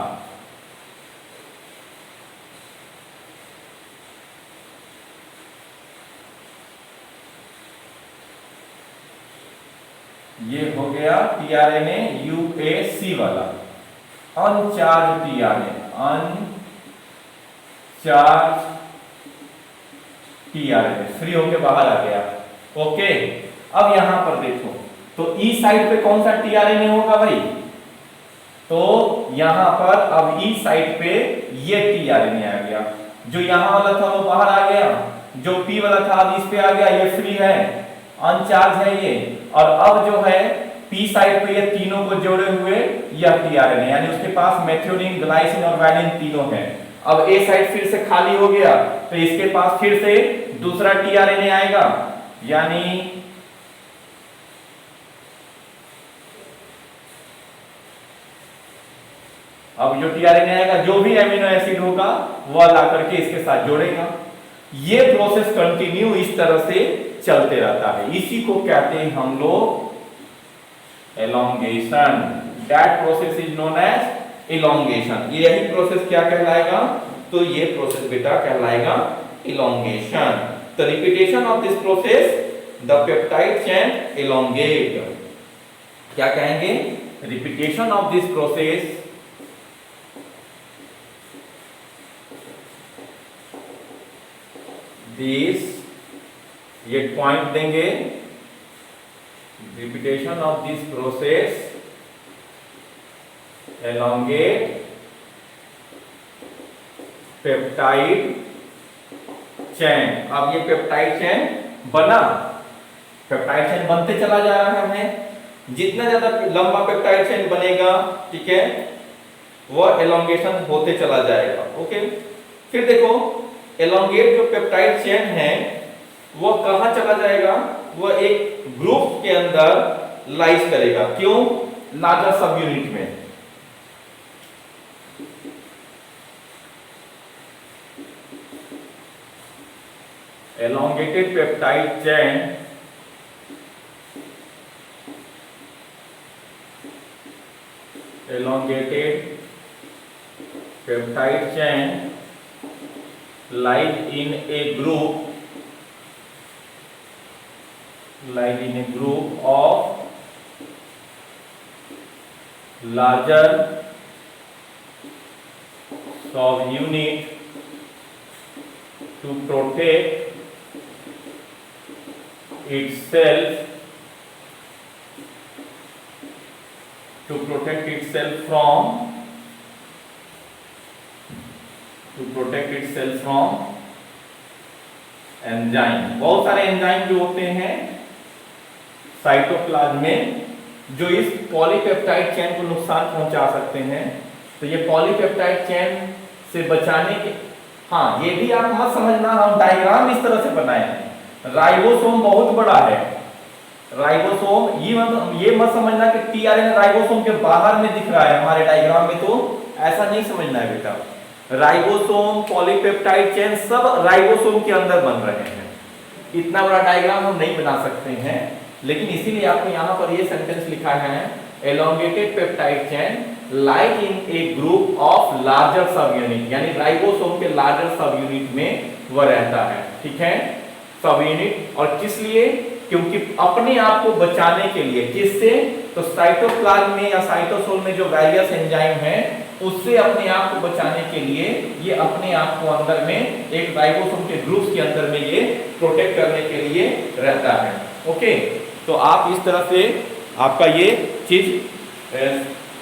ये हो गया टीआरएनए यूएसी वाला, अनचार्ज टीआरएनए, अनचार्ज टीआरएनए फ्री होके बाहर आ गया। ओके, अब यहां पर देखो तो ई साइड पे कौन सा टीआरएनए होगा भाई? तो यहां पर अब ई साइड पे ये टीआरएनए आ गया। जो यहां वाला था वो बाहर आ गया, जो पी वाला था अब इस पे आ गया, ये फ्री है, अनचार्ज है ये। और अब जो है पी साइड पे ये तीनों को जोड़े हुए यह टीआरएनए, यानी उसके पास मेथियोनिन, ग्लाइसिन और वैलिन तीनों हैं। अब ए साइड फिर से खाली हो गया, तो इसके पास फिर से दूसरा टीआरएनए आएगा, यानी अब जो टीआरएनए आएगा, जो भी एमिनो एसिड होगा वह ला करके इसके साथ जोड़ेगा। ये प्रोसेस कंटिन्यू इस तरह से चलते रहता है। इसी को कहते हैं हम लोग elongation. That process is known as elongation. यही प्रोसेस क्या कहलाएगा? तो ये प्रोसेस बेटा कहलाएगा elongation. The repetition of this process the peptide chain elongate. क्या कहेंगे? Repetition of this process this, ये पॉइंट देंगे, repetition of this process elongate peptide chain. अब ये पेप्टाइड चेन बना, पेप्टाइड चेन बनते चला जा रहा है। जितना ज्यादा लंबा पेप्टाइड चेन बनेगा, ठीक है, वह एलोंगेशन होते चला जाएगा। ओके, फिर देखो एलोंगेट जो पेप्टाइड चेन है वह कहां चला जाएगा, वह एक ग्रुप के अंदर लाइज करेगा। क्यों? लार्जर सब यूनिट में। elongated peptide chain lies in a group of larger subunit to protect itself from enzyme. बहुत सारे एंजाइम जो होते हैं साइटोप्लाज्म में जो इस पॉलीपेप्टाइड चेन को नुकसान पहुंचा सकते हैं। तो ये पॉलीपेप्टाइड चेन से बचाने के, हाँ ये भी आप मत समझना हम डायग्राम इस तरह से बनाए हैं। राइबोसोम बहुत बड़ा है, राइबोसोम ये मत समझना कि टीआरएनए राइबोसोम के बाहर में दिख रहा है हमारे डायग्राम में, तो ऐसा नहीं समझना है बेटा। राइबोसोम, पॉलीपेप्टाइड चेन सब राइबोसोम के अंदर बन रहे हैं। इतना बड़ा डायग्राम हम नहीं बना सकते हैं, लेकिन इसीलिए आपको यहाँ पर ये सेंटेंस लिखा है, elongated peptide chain like in A group of larger सब यूनिट, यानी राइबोसोम के लार्जर सब यूनिट में वह रहता है। ठीक है, सब यूनिट। और किस लिए? क्योंकि अपने आप को बचाने के लिए। किससे? तो साइटोप्लाज्म में या साइटोसोल में जो वेरियस एंजाइम है उससे अपने आप को बचाने के लिए ये अपने आप को अंदर में एक राइबोसोम के ग्रुप्स के अंदर में ये प्रोटेक्ट करने के लिए रहता है। ओके, तो आप इस तरह से आपका ये चीज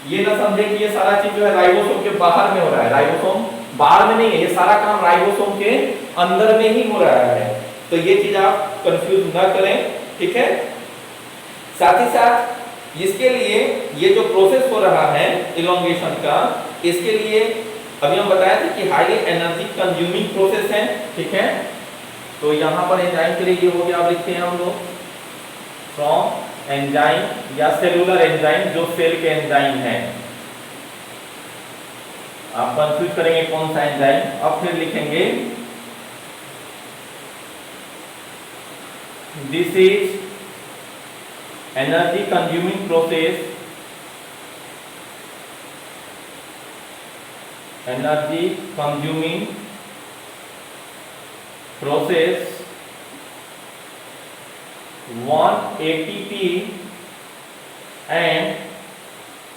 ये ना समझे कि ये सारा चीज जो है राइबोसोम के बाहर में हो रहा है। राइबोसोम बाहर में नहीं है, ये सारा काम राइबोसोम के अंदर में ही हो रहा है। तो ये चीज आप कंफ्यूज ना करें, ठीक है। साथ ही साथ इसके लिए ये जो प्रोसेस हो रहा है इलोंगेशन का, इसके लिए अभी हम बताया था कि हाईली एनर्जी कंज्यूमिंग प्रोसेस है। ठीक है, तो यहाँ पर एंजाइम के लिए ये हो गया, आप लिखते हैं हम लोग फ्रॉम एंजाइम या सेलुलर एंजाइम, जो सेल के एंजाइम है। आप कंफ्यूज करेंगे कौन सा एंजाइम, अब फिर लिखेंगे this is energy consuming process, energy consuming process 1 ATP and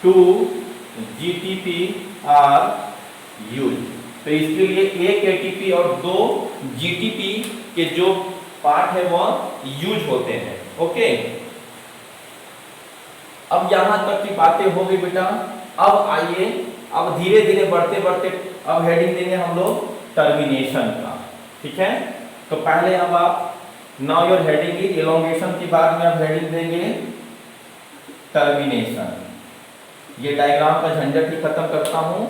2 GTP are used। तो इसके लिए 1 ATP और 2 GTP के जो पार्ट है वह यूज होते हैं। ओके, अब यहां तक की बातें हो गई बेटा। अब आइए, अब धीरे धीरे बढ़ते बढ़ते अब हेडिंग देंगे हम लोग टर्मिनेशन का। ठीक है, तो पहले अब आप now your heading is elongation के बाद में अब हेडिंग देंगे टर्मिनेशन। ये डायग्राम का झंझट ही खत्म करता हूं।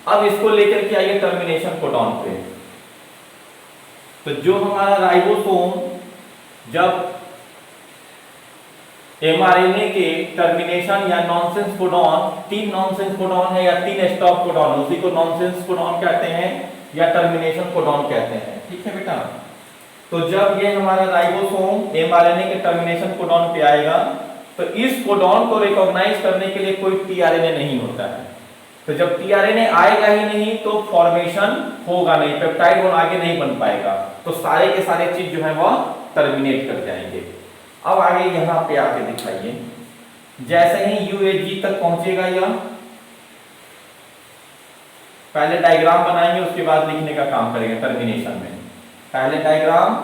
अब इसको लेकर के आइए टर्मिनेशन कोडॉन पे। तो जो हमारा राइबोसोम जब एमआरएनए के टर्मिनेशन या नॉनसेंस कोडॉन, 3 नॉनसेंस कोडॉन है या 3 स्टॉप कोडॉन, उसी को नॉनसेंस कोडॉन कहते हैं या टर्मिनेशन कोडॉन कहते हैं। ठीक है बेटा, तो जब ये हमारा राइबोसोम एमआरएनए के टर्मिनेशन कोडॉन पे आएगा तो इस कोडॉन को रिकॉग्नाइज करने के लिए कोई टीआरएनए नहीं होता है। तो जब टीआरएनए आएगा ही नहीं तो फॉर्मेशन होगा नहीं, पेप्टाइड बॉन्ड आगे नहीं बन पाएगा, तो सारे के सारे चीज जो है वह टर्मिनेट कर जाएंगे। अब आगे यहाँ पे आके दिखाइए, जैसे ही यूएजी तक पहुंचेगा यह, पहले डायग्राम बनाएंगे उसके बाद लिखने का काम करेंगे टर्मिनेशन में। पहले डायग्राम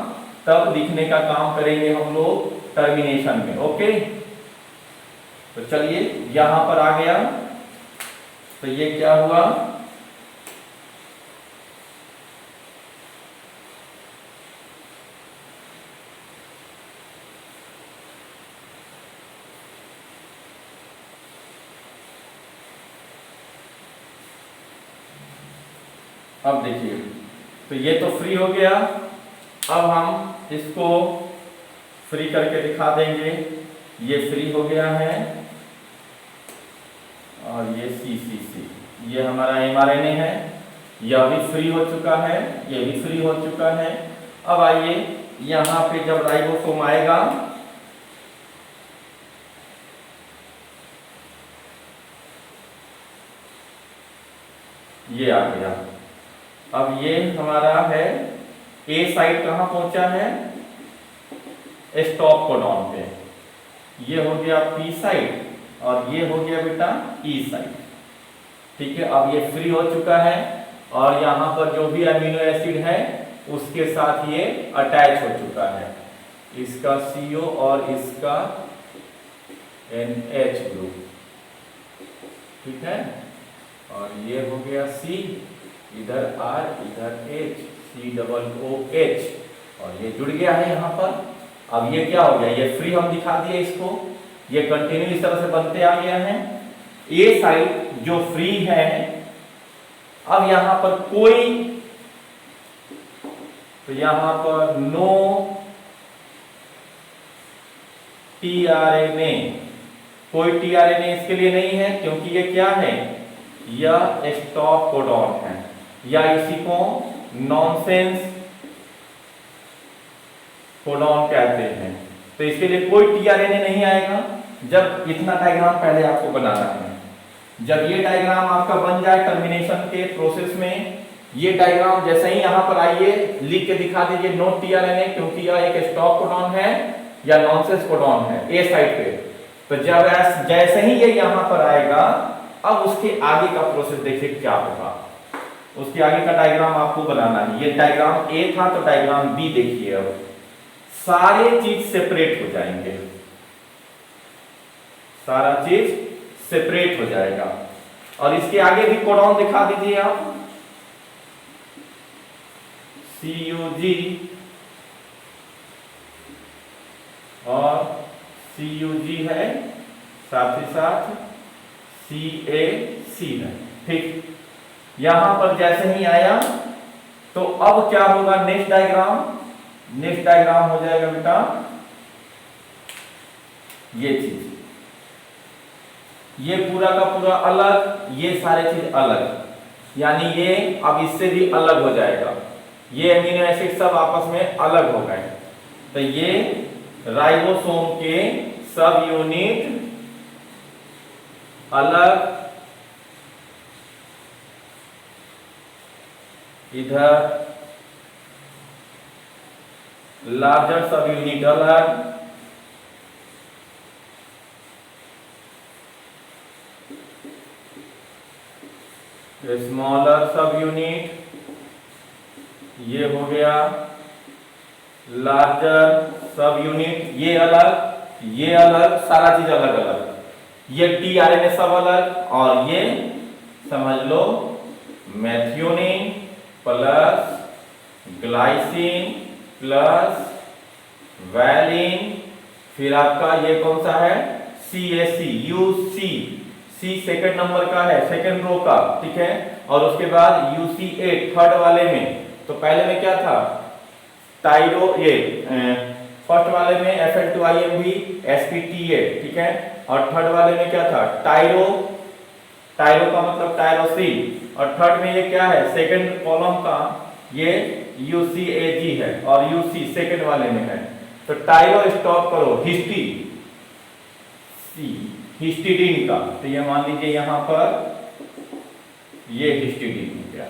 तब लिखने का काम करेंगे हम लोग टर्मिनेशन में। ओके, तो चलिए यहां पर आ गया, तो ये क्या हुआ, अब देखिए, तो ये तो फ्री हो गया। अब हम इसको फ्री करके दिखा देंगे। ये फ्री हो गया है और ये सी ये हमारा mRNA है, यह भी फ्री हो चुका है, ये भी फ्री हो चुका है। अब आइए यहाँ पे जब राइबोसोम आएगा, ये आ गया। अब ये हमारा है ए साइड कहाँ पहुंचा है, स्टॉप कोडॉन पे। ये हो गया पी साइड और ये हो गया बेटा ई साइड। ठीक है, अब ये फ्री हो चुका है और यहाँ पर जो भी अमीनो एसिड है उसके साथ ये अटैच हो चुका है, इसका CO और इसका NH ग्रुप। ठीक है, और ये हो गया C, इधर R इधर H, COOH, और ये जुड़ गया है यहाँ पर। अब ये क्या हो गया, ये फ्री हम दिखा दिए इसको, ये कंटिन्यू इस तरह से बनते आ गया है। ए साइड जो फ्री है, अब यहां पर कोई, तो यहां पर नो tRNA, कोई tRNA इसके लिए नहीं है, क्योंकि ये क्या है, यह स्टॉप कोडॉन है, या इसी को नॉनसेंस कोडॉन कहते हैं। तो इसके लिए कोई tRNA नहीं आएगा। जब इतना डायग्राम पहले आपको बनाना है, जब ये डायग्राम आपका बन जाए टर्मिनेशन के प्रोसेस में, ये डायग्राम जैसे ही यहां पर आइए लिख के दिखा दीजिए नो tRNA, क्योंकि यह एक स्टॉप कोडॉन है या नॉनसेंस कोडॉन है ए साइड पे। तो जब जैसे ही ये यहां पर आएगा, अब उसके आगे का प्रोसेस देखिए क्या होगा, उसके आगे का डायग्राम आपको बनाना है। ये डायग्राम ए था, तो डायग्राम बी देखिए। अब सारे चीज सेपरेट हो जाएंगे, सारा चीज सेपरेट हो जाएगा। और इसके आगे भी कोडॉन दिखा दीजिए आप, CUG और CUG है, साथ ही साथ CAC है। ठीक, यहां पर जैसे ही आया तो अब क्या होगा, नेक्स्ट डायग्राम हो जाएगा बेटा ये चीज, ये पूरा का पूरा अलग, ये सारे चीज अलग, यानी ये अब इससे भी अलग हो जाएगा। ये अमीनो एसिड सब आपस में अलग हो गए। तो ये राइबोसोम के सब यूनिट अलग, इधर लार्जर सब यूनिट अलग, स्मॉलर सब यूनिट, ये हो गया लार्जर सब यूनिट, ये अलग, सारा चीज अलग अलग, ये tRNA सब अलग, और ये समझ लो methionine plus glycine plus valine, फिर आपका ये कौन सा है, CAC, UC, C second number का है, सेकंड रो का। ठीक है, और उसके बाद UCA थर्ड वाले में, तो पहले में क्या था, टाइरो, ये फर्स्ट वाले में Fl2IMB sp(TA), ठीक है, और थर्ड वाले में क्या था, टाइरो का मतलब टायरोसिन, और थर्ड में ये क्या है, सेकंड कॉलम का ये UCAG है, और UC सेकंड वाले में है। तो टाइरो स्टॉप करो हिस्टिडीन का, तो ये मान लीजिए यहां पर ये हिस्टिडीन हो गया।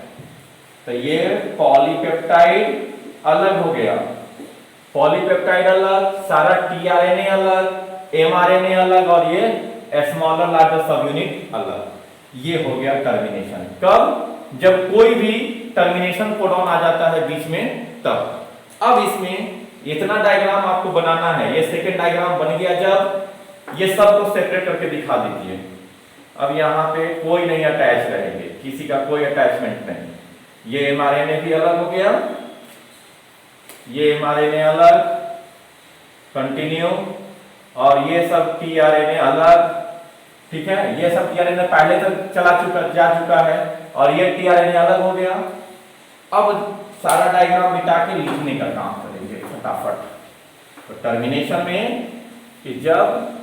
तो ये पॉलीपेप्टाइड अलग हो गया, पॉलीपेप्टाइड अलग, सारा tRNA अलग, mRNA अलग, और ये स्मॉलर लार्जर सब यूनिट अलग। ये हो गया टर्मिनेशन। कब, जब कोई भी टर्मिनेशन कोडॉन आ जाता है बीच में, तब। अब इसमें इतना डायग्राम आपको बनाना है, ये सेकेंड डायग्राम बन गया। जब ये सब को सेपरेट करके दिखा दीजिए। अब यहाँ पे कोई नहीं अटैच रहेंगे, किसी का कोई अटैचमेंट नहीं। ये mRNA भी अलग हो गया, ये mRNA अलग, कंटिन्यू, और ये सब tRNA अलग। ठीक है, ये सब tRNA पहले तक जा चुका है, और ये tRNA अलग हो गया। अब सारा डायग्राम मिटा के लिखने का काम करेंगे फटाफट। तो टर्मिनेशन में कि जब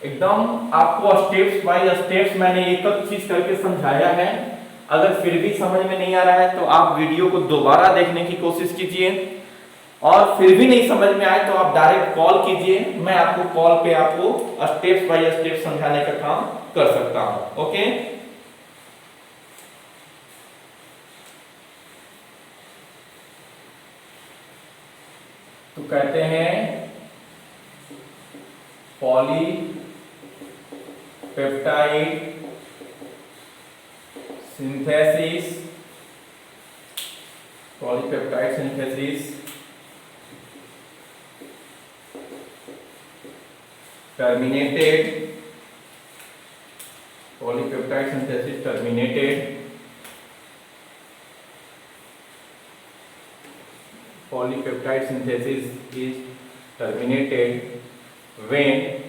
एकदम आपको स्टेप्स बाय स्टेप्स मैंने एक एक चीज करके समझाया है। अगर फिर भी समझ में नहीं आ रहा है तो आप वीडियो को दोबारा देखने की कोशिश कीजिए, और फिर भी नहीं समझ में आए तो आप डायरेक्ट कॉल कीजिए, मैं आपको कॉल पे आपको स्टेप्स बाय स्टेप समझाने का काम कर सकता हूं। ओके, तो कहते हैं polypeptide synthesis, polypeptide synthesis terminated, polypeptide synthesis terminated, polypeptide synthesis is terminated when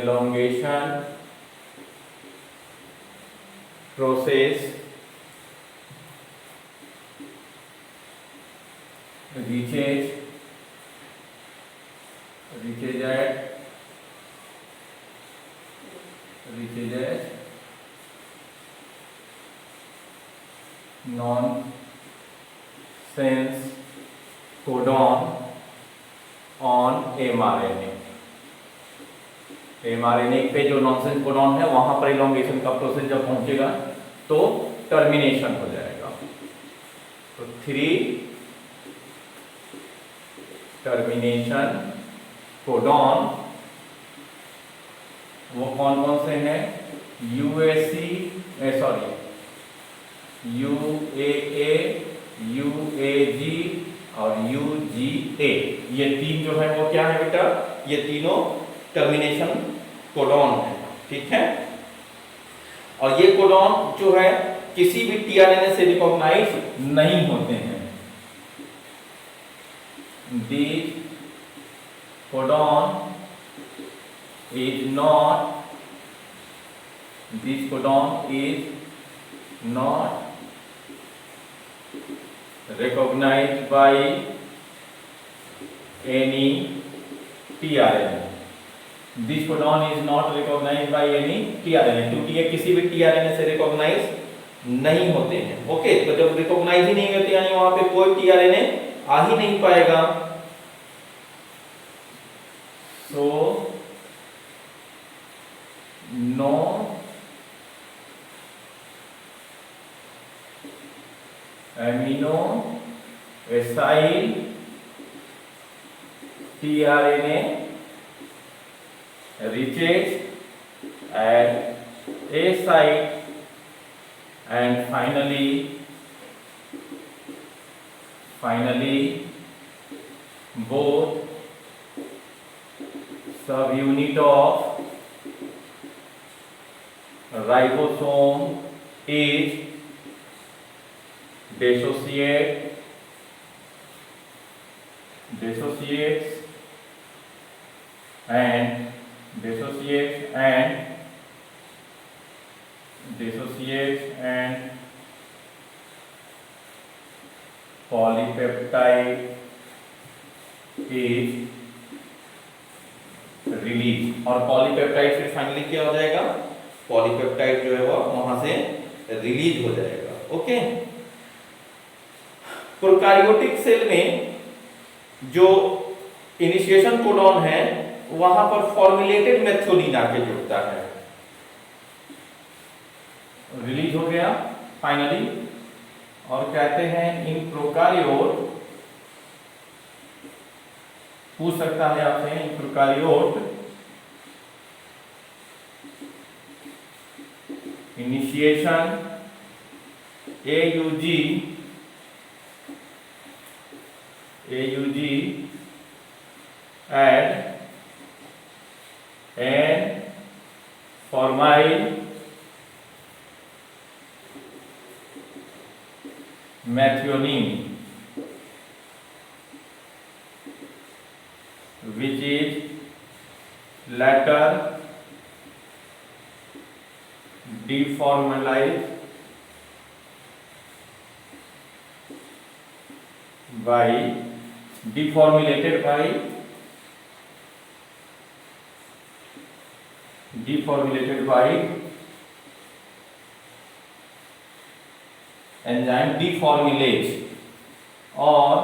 elongation process reaches at nonsense codon on mRNA। mRNA पे जो नॉनसेंस कोडॉन है वहां पर इलोंगेशन का प्रोसेस जब पहुंचेगा तो टर्मिनेशन हो जाएगा। तो 3 टर्मिनेशन कोडॉन वो कौन कौन से हैं? UAA, UAG और UGA। ये 3 जो है वो क्या है बेटा? ये तीनों टर्मिनेशन कोडॉन है, ठीक है। और ये कोडॉन जो है किसी भी टीआरएनए से रिकॉग्नाइज नहीं होते हैं। These codon is not recognized by any tRNA। This codon is not recognized by any tRNA, क्योंकि ये किसी भी tRNA से रिकॉग्नाइज नहीं होते हैं। ओके, तो जब रिकॉग्नाइज ही नहीं होते यानी वहां पे कोई tRNA आ ही नहीं पाएगा। So no amino acyl tRNA reaches at a site and finally both subunit of ribosome is dissociates and polypeptide is release. और पॉलीपेप्टाइड फिर फाइनली क्या हो जाएगा? पॉलीपेप्टाइड जो है वो वहां से रिलीज हो जाएगा। ओके, प्रोकैरियोटिक सेल में जो इनिशिएशन कोडॉन है वहां पर फॉर्मुलेटेड मेथियोनिन आके जुड़ता है, रिलीज हो गया फाइनली। और कहते हैं इन प्रोकैरियोट, पूछ सकता है आपसे, in prokaryote initiation AUG at an formyl methionine deformalized by deformulated by enzyme deformylase और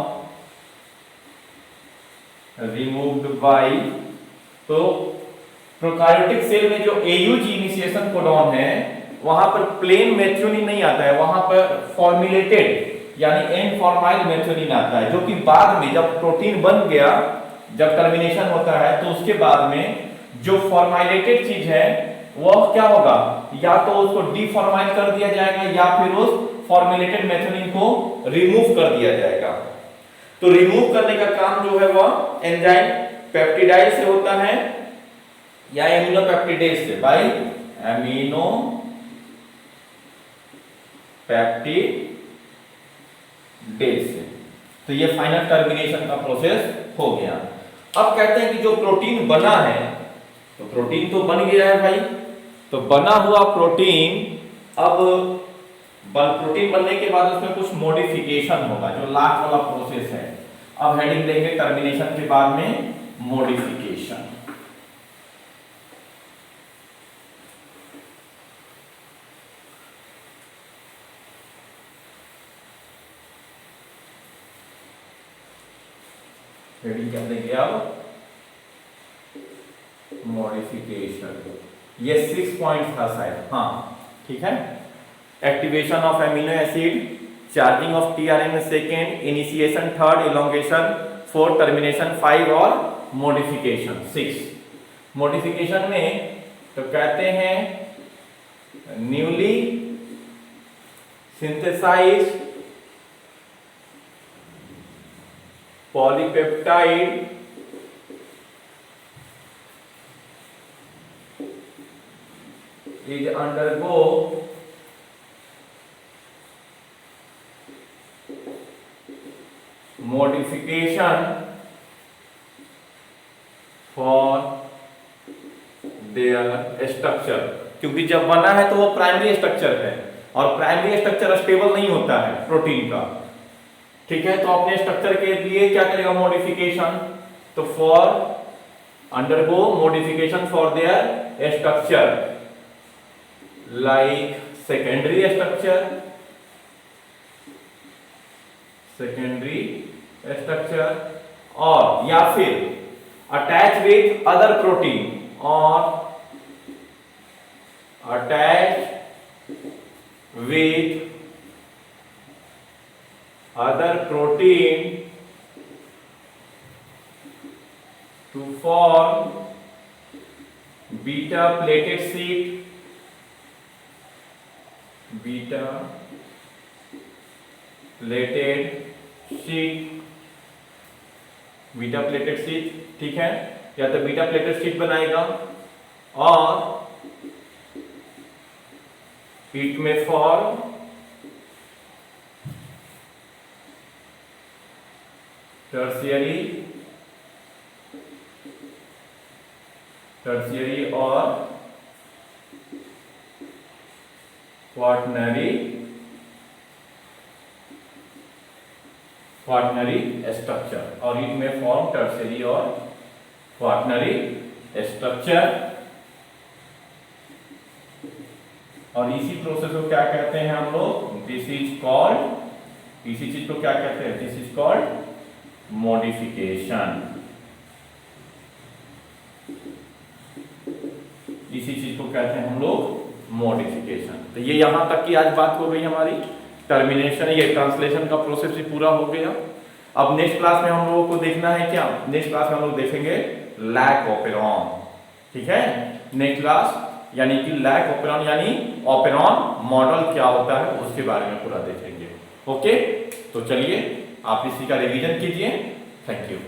removed by, तो प्रोकार्योटिक सेल में जो AUG इनिशिएशन कोडॉन है वहां पर प्लेन मेथियोनिन नहीं आता है, वहां पर फॉर्मुलेटेड यानी एन फॉर्माइल मेथियोनिन आता है, जो कि बाद में जब प्रोटीन बन गया, जब टर्मिनेशन होता है तो उसके बाद में जो फॉर्मुलेटेड चीज है वह क्या होगा, या तो उसको डीफॉर्माइल कर दिया जाएगा या फिर उस फॉर्मुलेटेड मेथियोनिन को रिमूव कर दिया जाएगा। तो रिमूव करने का काम जो है वह एंजाइम पेप्टिडाइज से होता है या एमिनो पेप्टिडेज से, बाय एमिनो पेप्टिडेज से। तो ये फाइनल टर्मिनेशन का प्रोसेस हो गया। अब कहते हैं कि जो प्रोटीन बना है, तो प्रोटीन तो बन गया है भाई, तो बना हुआ प्रोटीन, अब प्रोटीन बनने के बाद उसमें कुछ मॉडिफिकेशन होगा, जो लास्ट वाला प्रोसेस है। अब हेडिंग देंगे टर्मिनेशन के बाद में मॉडिफिकेशन। हेडिंग क्या देंगे अब, मॉडिफिकेशन। ये 6 पॉइंट था शायद, हाँ ठीक है। Activation of amino acid, charging of tRNA second, initiation third, elongation 4, termination 5 और मॉडिफिकेशन 6। मॉडिफिकेशन में तो कहते हैं newly synthesized polypeptide is undergo modification for their structure, क्योंकि जब बना है तो वो प्राइमरी स्ट्रक्चर है और प्राइमरी स्ट्रक्चर स्टेबल नहीं होता है प्रोटीन का, ठीक है। तो अपने स्ट्रक्चर के लिए क्या करेगा, मॉडिफिकेशन। तो for undergo modification for their structure like secondary structure और या फिर attach with other protein और attach with other protein to form beta plated sheet, beta pleated sheet, ठीक है। या तो बीटा प्लेटेड शीट बनाएगा और इट में फॉर्म टर्शियरी और क्वाटर्नरी स्ट्रक्चर, और इट में फॉर्म टर्शियरी और क्वाटर्नरी स्ट्रक्चर। और इसी प्रोसेस को क्या कहते हैं हम लोग, दिस इज कॉल्ड, इसी चीज को क्या कहते हैं, दिस इज कॉल्ड मॉडिफिकेशन। इसी चीज को कहते हैं हम लोग मॉडिफिकेशन। तो ये यहां तक की आज बात हो गई हमारी टर्मिनेशन, ये ट्रांसलेशन का प्रोसेस भी पूरा हो गया। अब नेक्स्ट क्लास में हम लोगों को देखना है क्या, नेक्स्ट क्लास में हम लोग देखेंगे लैक ऑपेरॉन, ठीक है। नेक्स्ट क्लास यानी कि लैक ऑपेरॉन यानी ऑपेरॉन मॉडल क्या होता है उसके बारे में पूरा देखेंगे। ओके, तो चलिए आप इसी का रिवीजन कीजिए। Thank you.